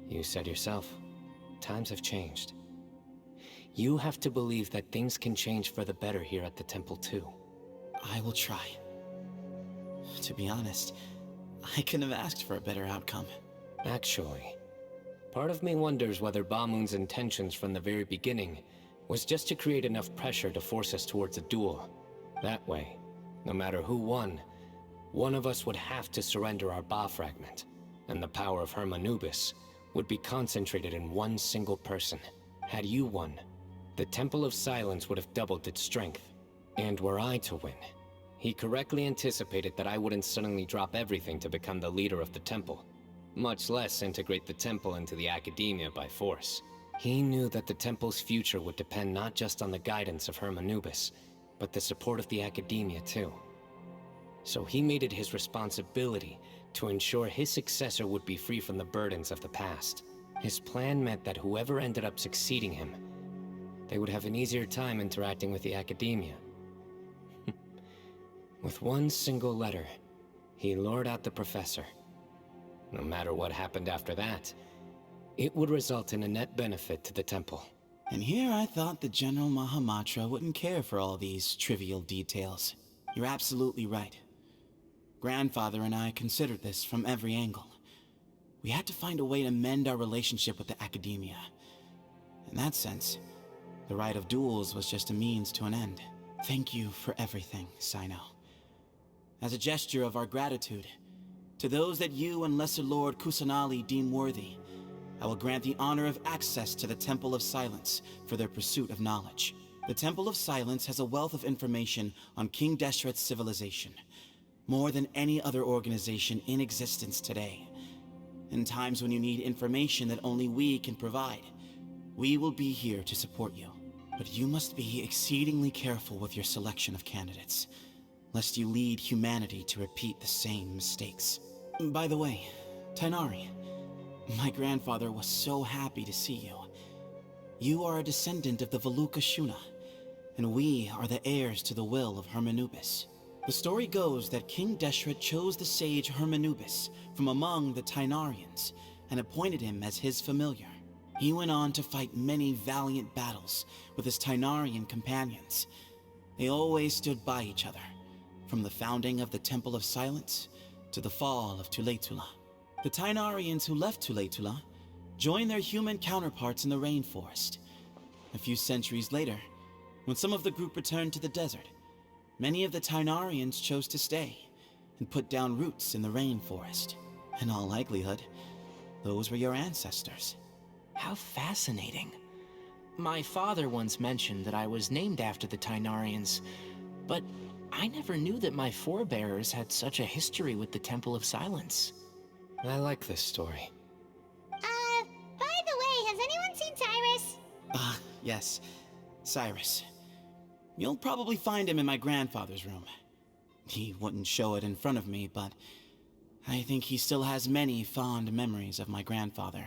You said yourself, times have changed. You have to believe that things can change for the better here at the temple too. I will try. To be honest, I couldn't have asked for a better outcome. Actually, part of me wonders whether Bamoon's intentions from the very beginning was just to create enough pressure to force us towards a duel. That way, no matter who won, one of us would have to surrender our Ba fragment, and the power of Hermanubis would be concentrated in one single person. Had you won, the Temple of Silence would have doubled its strength. And were I to win, he correctly anticipated that I wouldn't suddenly drop everything to become the leader of the temple, much less integrate the temple into the Academia by force. He knew that the temple's future would depend not just on the guidance of Hermanubis, but the support of the Academia too. So he made it his responsibility to ensure his successor would be free from the burdens of the past. His plan meant that whoever ended up succeeding him, they would have an easier time interacting with the Academia. With one single letter, he lured out the professor. No matter what happened after that, it would result in a net benefit to the temple. And here I thought the General Mahamatra wouldn't care for all these trivial details. You're absolutely right. Grandfather and I considered this from every angle. We had to find a way to mend our relationship with the Academia. In that sense, the right of duels was just a means to an end. Thank you for everything, Cyno. As a gesture of our gratitude, to those that you and Lesser Lord Kusanali deem worthy, I will grant the honor of access to the Temple of Silence for their pursuit of knowledge. The Temple of Silence has a wealth of information on King Deshret's civilization, more than any other organization in existence today. In times when you need information that only we can provide, we will be here to support you. But you must be exceedingly careful with your selection of candidates, lest you lead humanity to repeat the same mistakes. By the way, Tighnari, My grandfather was so happy to see you. You are a descendant of the Veluca Shuna, and we are the heirs to the will of Hermanubis. The story goes that King Deshret chose the sage Hermanubis from among the Tainarians and appointed him as his familiar. He went on to fight many valiant battles with his Tainarian companions. They always stood by each other, from the founding of the Temple of Silence to the fall of Tuletula. The Tainarians who left Tuletula joined their human counterparts in the rainforest. A few centuries later, when some of the group returned to the desert, many of the Tainarians chose to stay and put down roots in the rainforest. In all likelihood, those were your ancestors. How fascinating. My father once mentioned that I was named after the Tainarians, but I never knew that my forebears had such a history with the Temple of Silence. I like this story. By the way, has anyone seen Cyrus? Yes, Cyrus. You'll probably find him in my grandfather's room. He wouldn't show it in front of me, but I think he still has many fond memories of my grandfather.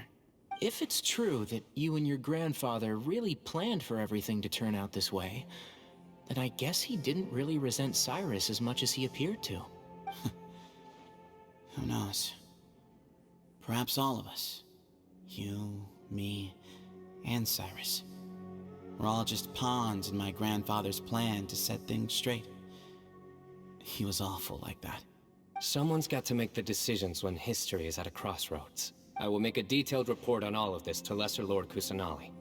If it's true that you and your grandfather really planned for everything to turn out this way, then I guess he didn't really resent Cyrus as much as he appeared to. Who knows? Perhaps all of us. You, me, and Cyrus. We're all just pawns in my grandfather's plan to set things straight. He was awful like that. Someone's got to make the decisions when history is at a crossroads. I will make a detailed report on all of this to Lesser Lord Kusanali,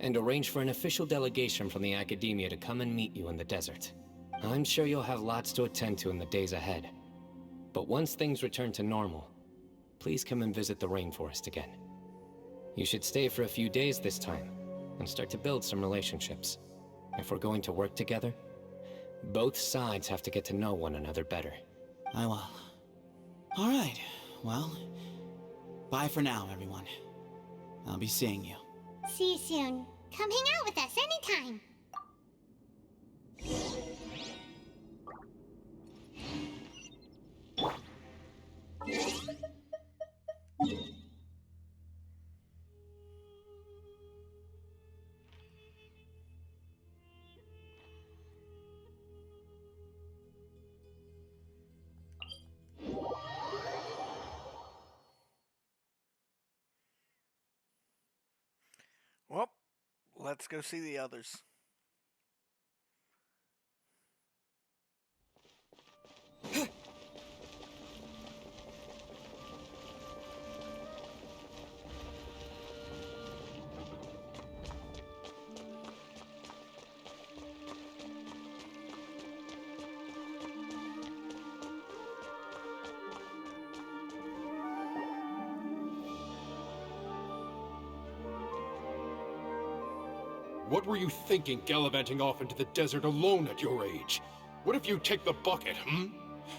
and arrange for an official delegation from the Academia to come and meet you in the desert. I'm sure you'll have lots to attend to in the days ahead. But once things return to normal, please come and visit the rainforest again. You should stay for a few days this time, and start to build some relationships. If we're going to work together, both sides have to get to know one another better. I will. All right, well, bye for now, everyone. I'll be seeing you. See you soon. Come hang out with us anytime. Well, let's go see the others. What were you thinking, gallivanting off into the desert alone at your age? What if you take the bucket,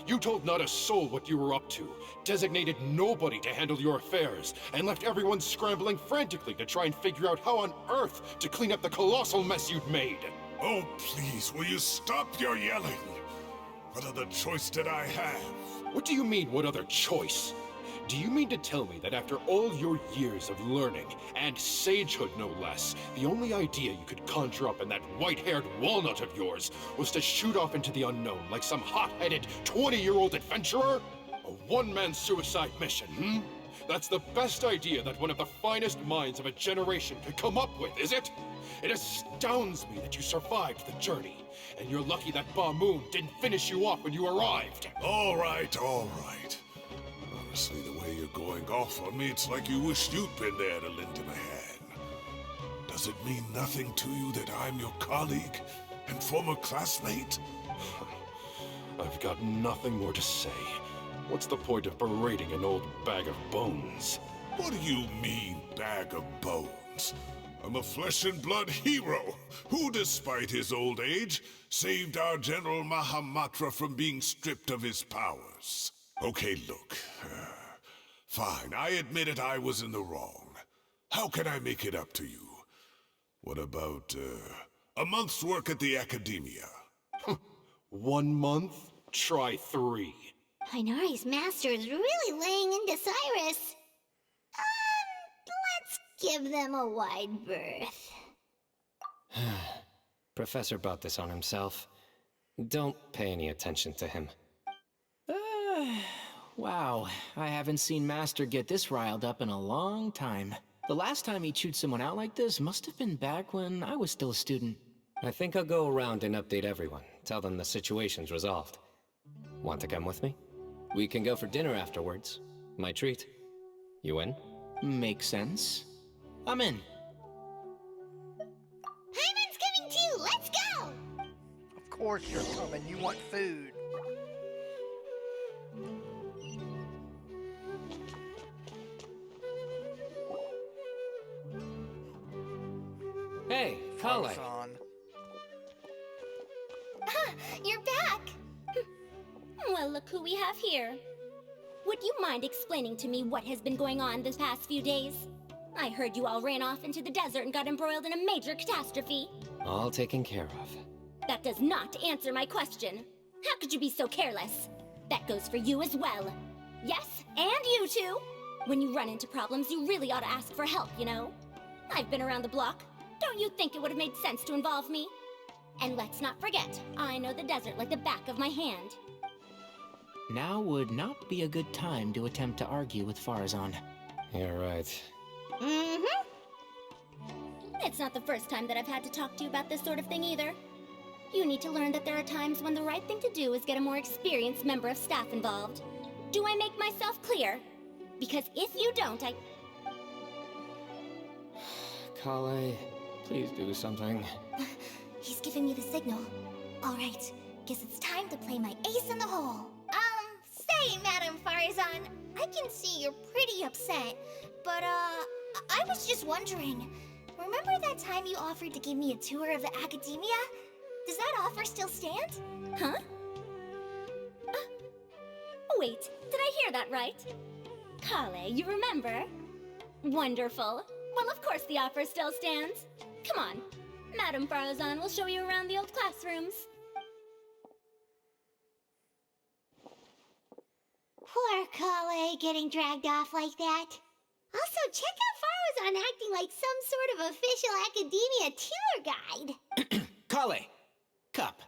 You told not a soul what you were up to, designated nobody to handle your affairs, and left everyone scrambling frantically to try and figure out how on earth to clean up the colossal mess you'd made. Oh, please, will you stop your yelling? What other choice did I have? What do you mean, what other choice? Do you mean to tell me that after all your years of learning, and sagehood no less, the only idea you could conjure up in that white-haired walnut of yours was to shoot off into the unknown like some hot-headed 20-year-old adventurer? A one-man suicide mission, That's the best idea that one of the finest minds of a generation could come up with, is it? It astounds me that you survived the journey, and you're lucky that Ba Moon didn't finish you off when you arrived. All right, all right. Honestly, the way you're going off on me, it's like you wished you'd been there to lend him a hand. Does it mean nothing to you that I'm your colleague and former classmate? I've got nothing more to say. What's the point of berating an old bag of bones? What do you mean, bag of bones? I'm a flesh-and-blood hero who, despite his old age, saved our General Mahamatra from being stripped of his powers. Okay, look. Fine, I admit it, I was in the wrong. How can I make it up to you? What about, a month's work at the Academia? 1 month? Try 3. Inari's master is really laying into Cyrus. give them a wide berth. Professor brought this on himself. Don't pay any attention to him. Wow, I haven't seen Master get this riled up in a long time. The last time he chewed someone out like this must have been back when I was still a student. I think I'll go around and update everyone. Tell them the situation's resolved. Want to come with me? We can go for dinner afterwards. My treat. You in? Makes sense. I'm in. Hyman's coming too! Let's go! Of course you're coming. You want food. Hey, Kale. Farson. You're back! Well, look who we have here. Would you mind explaining to me what has been going on this past few days? I heard you all ran off into the desert and got embroiled in a major catastrophe. All taken care of. That does not answer my question. How could you be so careless? That goes for you as well. Yes, and you too. When you run into problems, you really ought to ask for help, you know? I've been around the block. Don't you think it would have made sense to involve me? And let's not forget, I know the desert like the back of my hand. Now would not be a good time to attempt to argue with Farazan. You're right. Mm-hmm. It's not the first time that I've had to talk to you about this sort of thing either. You need to learn that there are times when the right thing to do is get a more experienced member of staff involved. Do I make myself clear? Because if you don't, Kale, please do something. He's giving me the signal. Alright, guess it's time to play my ace in the hole. Say, Madam Farazan, I can see you're pretty upset, but, I was just wondering, remember that time you offered to give me a tour of the academia? Does that offer still stand? huh? Wait, did I hear that right? Kale, you remember? Wonderful. Well, of course the offer still stands. Come on. Madam Farazan will show you around the old classrooms. Poor Kale getting dragged off like that. Also, check out Farazan acting like some sort of official academia tour guide. Kale! Cup.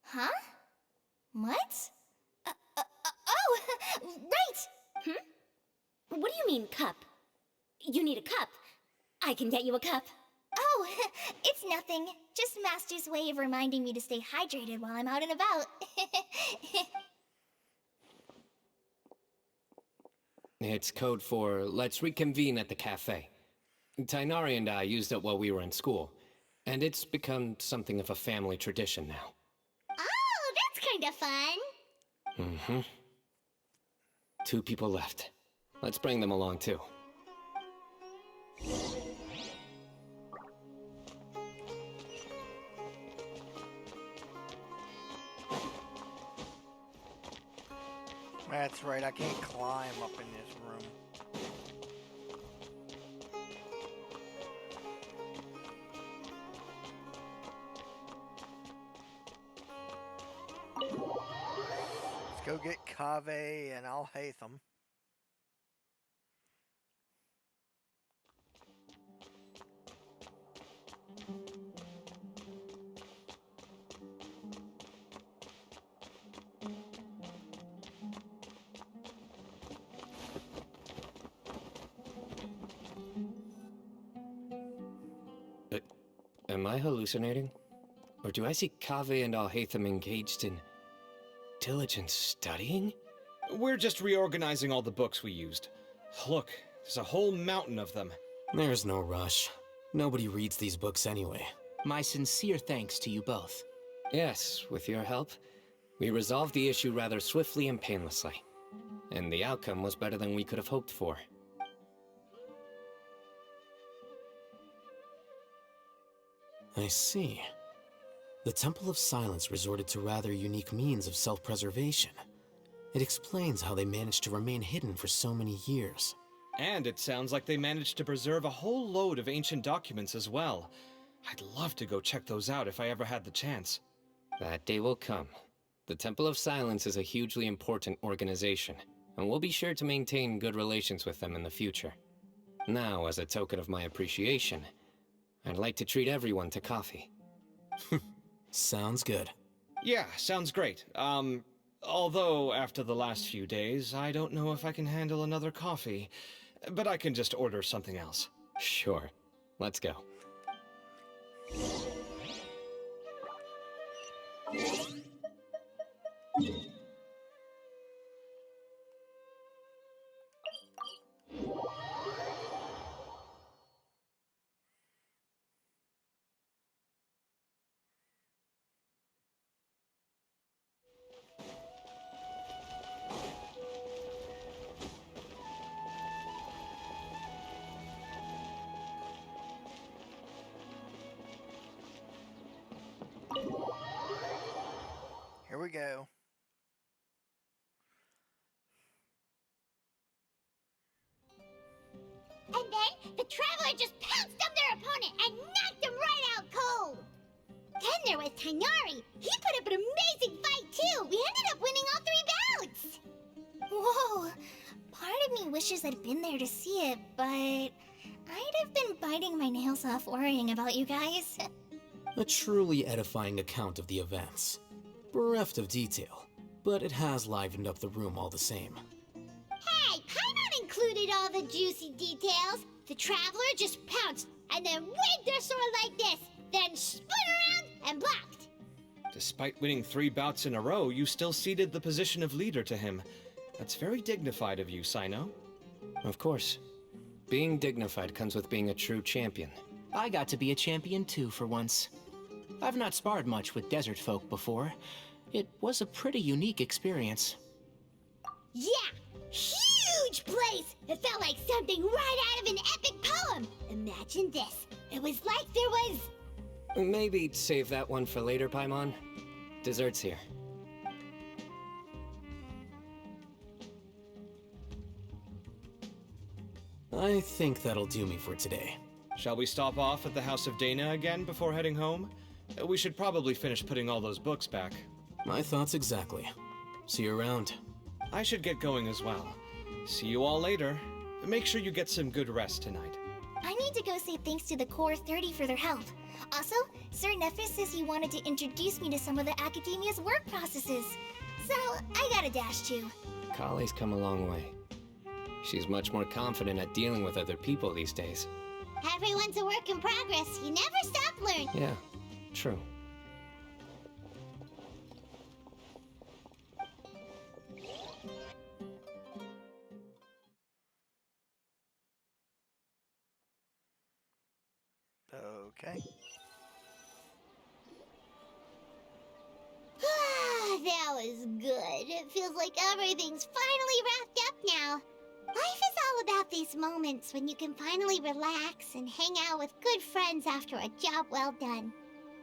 Huh? What? Oh, right! What do you mean, cup? You need a cup. I can get you a cup. Oh, it's nothing. Just Master's way of reminding me to stay hydrated while I'm out and about. It's code for let's reconvene at the cafe. Tainari and I used it while we were in school, and it's become something of a family tradition now. Oh, that's kind of fun. Mm-hmm. 2 people left. Let's bring them along too. That's right, I can't climb up in this room. Let's go get Kaveh and I'll Hatham. Am I hallucinating? Or do I see Kaveh and Alhaitham engaged in diligent studying? We're just reorganizing all the books we used. Look, there's a whole mountain of them. There's no rush. Nobody reads these books anyway. My sincere thanks to you both. Yes, with your help, we resolved the issue rather swiftly and painlessly. And the outcome was better than we could have hoped for. I see. The Temple of Silence resorted to rather unique means of self-preservation. It explains how they managed to remain hidden for so many years. And it sounds like they managed to preserve a whole load of ancient documents as well. I'd love to go check those out if I ever had the chance. That day will come. The Temple of Silence is a hugely important organization, and we'll be sure to maintain good relations with them in the future. Now, as a token of my appreciation, I'd like to treat everyone to coffee. Sounds good. Yeah, sounds great. Although after the last few days, I don't know if I can handle another coffee. But I can just order something else. Sure. Let's go. Here we go. And then the Traveler just pounced on their opponent and knocked him right out cold. Then there was Tainari. He put up an amazing fight too. We ended up winning all 3 bouts. Whoa. Part of me wishes I'd been there to see it, but I'd have been biting my nails off worrying about you guys. A truly edifying account of the events. Bereft of detail, but it has livened up the room all the same. Hey, Paimon included all the juicy details. The Traveler just pounced and then waved their sword like this, then spun around and blocked. Despite winning 3 bouts in a row, you still ceded the position of leader to him. That's very dignified of you, Cyno. Of course. Being dignified comes with being a true champion. I got to be a champion too for once. I've not sparred much with desert folk before. It was a pretty unique experience. Yeah, huge place! It felt like something right out of an epic poem. Imagine this. It was like there was... Maybe save that one for later, Paimon. Dessert's here. I think that'll do me for today. Shall we stop off at the House of Dana again before heading home? We should probably finish putting all those books back. My thoughts exactly. See you around. I should get going as well. See you all later. Make sure you get some good rest tonight. I need to go say thanks to the Core 30 for their help. Also, Sir Nephis says he wanted to introduce me to some of the Academia's work processes. So, I gotta dash too. Kali's come a long way. She's much more confident at dealing with other people these days. Everyone's a work in progress. You never stop learning. Yeah, true. Okay. That was good. It feels like everything's finally wrapped up now. Life is all about these moments when you can finally relax and hang out with good friends after a job well done.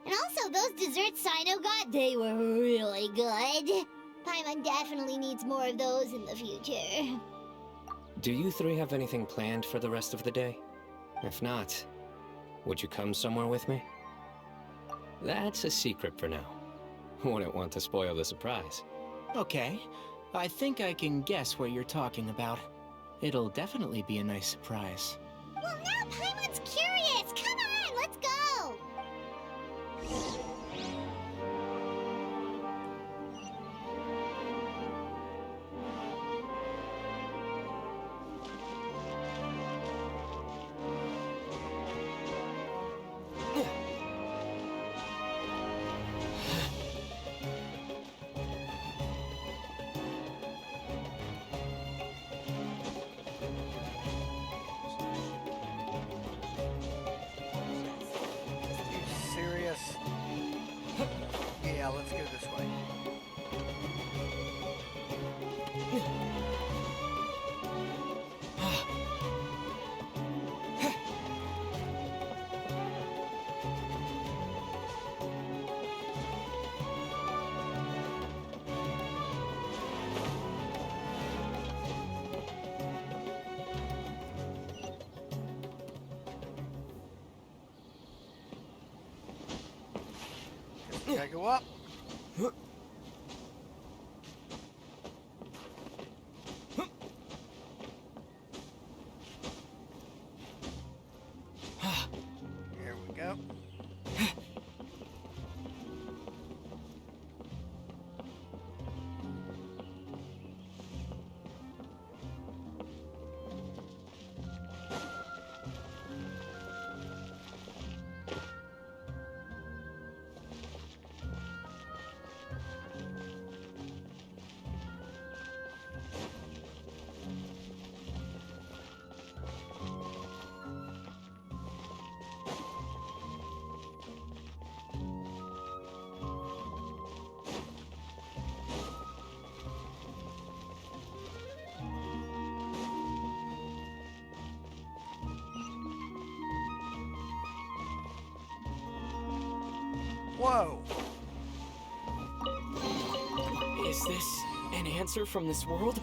And also, those desserts Cyno got, they were really good. Paimon definitely needs more of those in the future. Do you 3 have anything planned for the rest of the day? If not, would you come somewhere with me? That's a secret for now. Wouldn't want to spoil the surprise. Okay, I think I can guess what you're talking about. It'll definitely be a nice surprise. Well, now Paimon's curious. Come on, let's go. You serious? Yeah, let's go this way. Gotta go up. Whoa. Is this an answer from this world?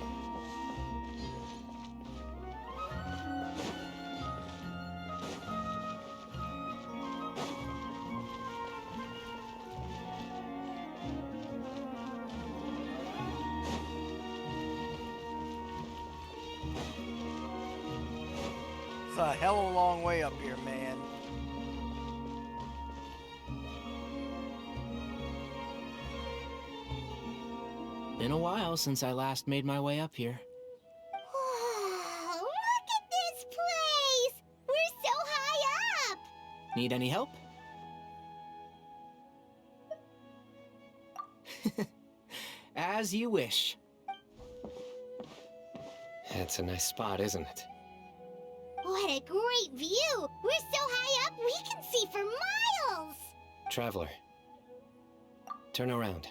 It's a hell of a long way up here, man. Been a while since I last made my way up here. Wow, look at this place! We're so high up! Need any help? As you wish. It's a nice spot, isn't it? What a great view! We're so high up, we can see for miles! Traveler, turn around.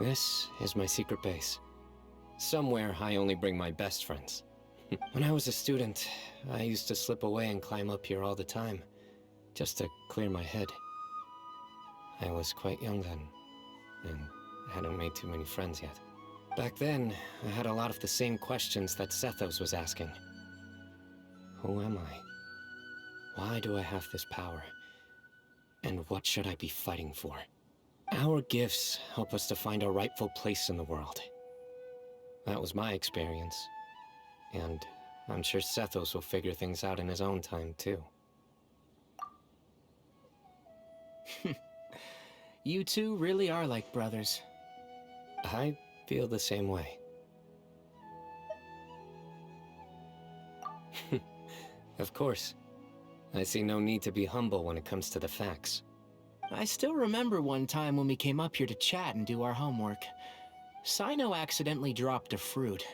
This is my secret base. Somewhere I only bring my best friends. When I was a student, I used to slip away and climb up here all the time, just to clear my head. I was quite young then, and hadn't made too many friends yet. Back then, I had a lot of the same questions that Sethos was asking. Who am I? Why do I have this power? And what should I be fighting for? Our gifts help us to find our rightful place in the world. That was my experience. And I'm sure Sethos will figure things out in his own time, too. You two really are like brothers. I feel the same way. Of course. I see no need to be humble when it comes to the facts. I still remember one time when we came up here to chat and do our homework. Cyno accidentally dropped a fruit.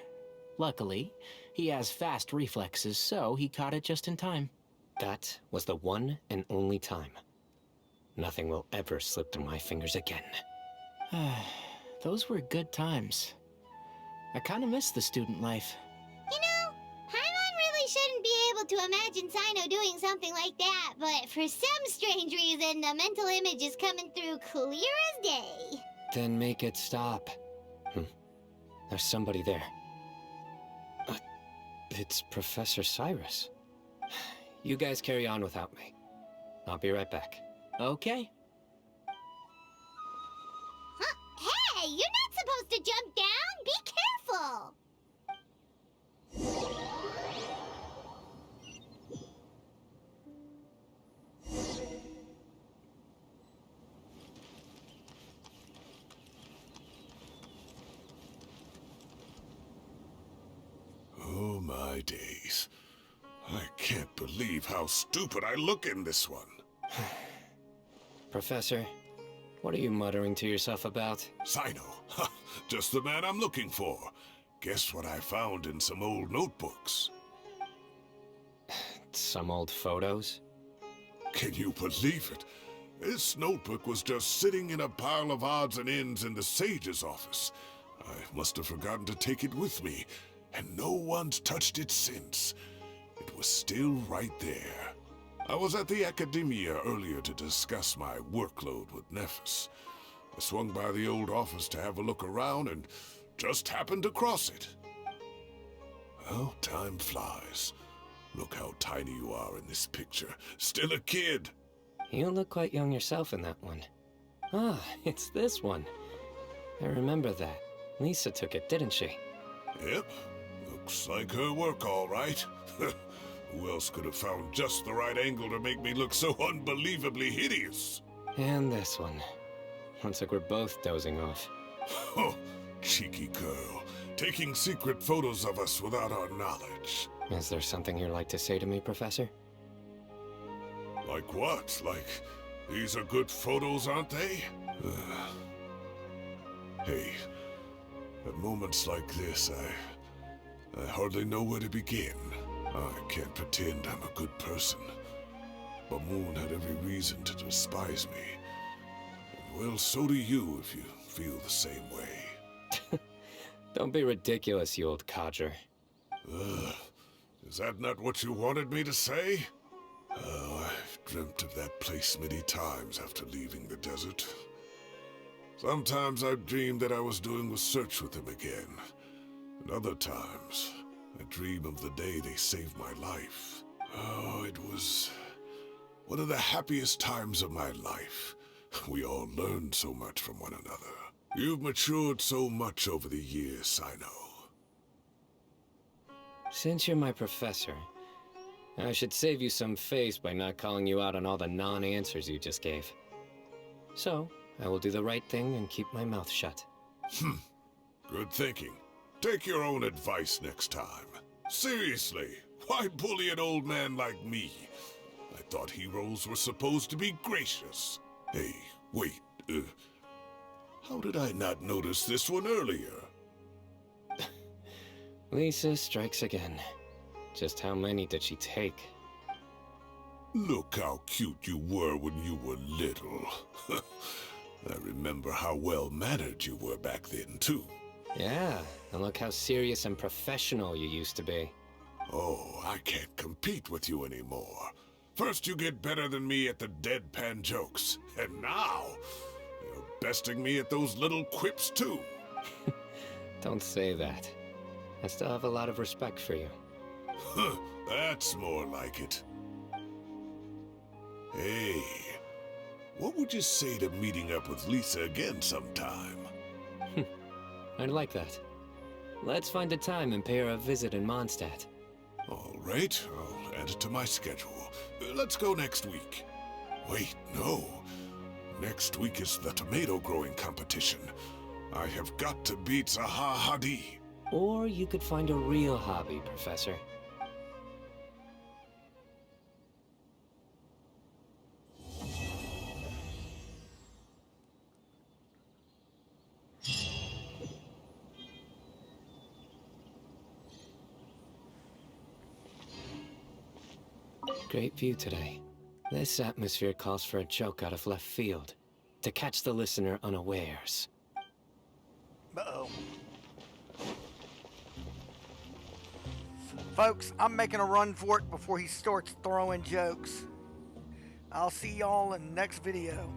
Luckily, he has fast reflexes, so he caught it just in time. That was the one and only time. Nothing will ever slip through my fingers again. Those were good times. I kinda miss the student life. You know, Paimon really shouldn't be able to imagine Cyno doing something like that, but for some strange reason, the mental image is coming through clear as day. Then make it stop. There's somebody there. It's Professor Cyrus. You guys carry on without me. I'll be right back. Okay. Huh? Hey, you're not supposed to jump down! Be careful! Oh my days. I can't believe how stupid I look in this one. Professor, what are you muttering to yourself about? Cyno. Ha, just the man I'm looking for. Guess what I found in some old notebooks? Some old photos? Can you believe it? This notebook was just sitting in a pile of odds and ends in the Sage's office. I must have forgotten to take it with me, and no one's touched it since. It was still right there. I was at the Academia earlier to discuss my workload with Nephis. I swung by the old office to have a look around and just happened to cross it. Well, time flies. Look how tiny you are in this picture. Still a kid. You look quite young yourself in that one. Ah, it's this one. I remember that. Lisa took it, didn't she? Yep. Looks like her work, all right. Who else could have found just the right angle to make me look so unbelievably hideous? And this one. Looks like we're both dozing off. Oh, cheeky girl. Taking secret photos of us without our knowledge. Is there something you'd like to say to me, Professor? Like what? Like, these are good photos, aren't they? Hey, at moments like this, I hardly know where to begin. I can't pretend I'm a good person. But Moon had every reason to despise me. And well, so do you if you feel the same way. Don't be ridiculous, you old codger. Is that not what you wanted me to say? Oh, I've dreamt of that place many times after leaving the desert. Sometimes I've dreamed that I was doing research with them again. And other times, I dream of the day they saved my life. Oh, it was one of the happiest times of my life. We all learned so much from one another. You've matured so much over the years, Cyno. Since you're my professor, I should save you some face by not calling you out on all the non-answers you just gave. So, I will do the right thing and keep my mouth shut. Good thinking. Take your own advice next time. Seriously, why bully an old man like me? I thought heroes were supposed to be gracious. Hey, wait, how did I not notice this one earlier? Lisa strikes again. Just how many did she take? Look how cute you were when you were little. I remember how well-mannered you were back then, too. Yeah, and look how serious and professional you used to be. Oh, I can't compete with you anymore. First you get better than me at the deadpan jokes, and now you're besting me at those little quips, too. Don't say that. I still have a lot of respect for you. That's more like it. Hey, what would you say to meeting up with Lisa again sometime? I'd like that. Let's find a time and pay her a visit in Mondstadt. All right, I'll add it to my schedule. Let's go next week. Wait, no. Next week is the tomato growing competition. I have got to beat Zaha Hadi. Or you could find a real hobby, Professor. Great view today. This atmosphere calls for a joke out of left field, to catch the listener unawares. Uh-oh. Folks, I'm making a run for it before he starts throwing jokes. I'll see y'all in the next video.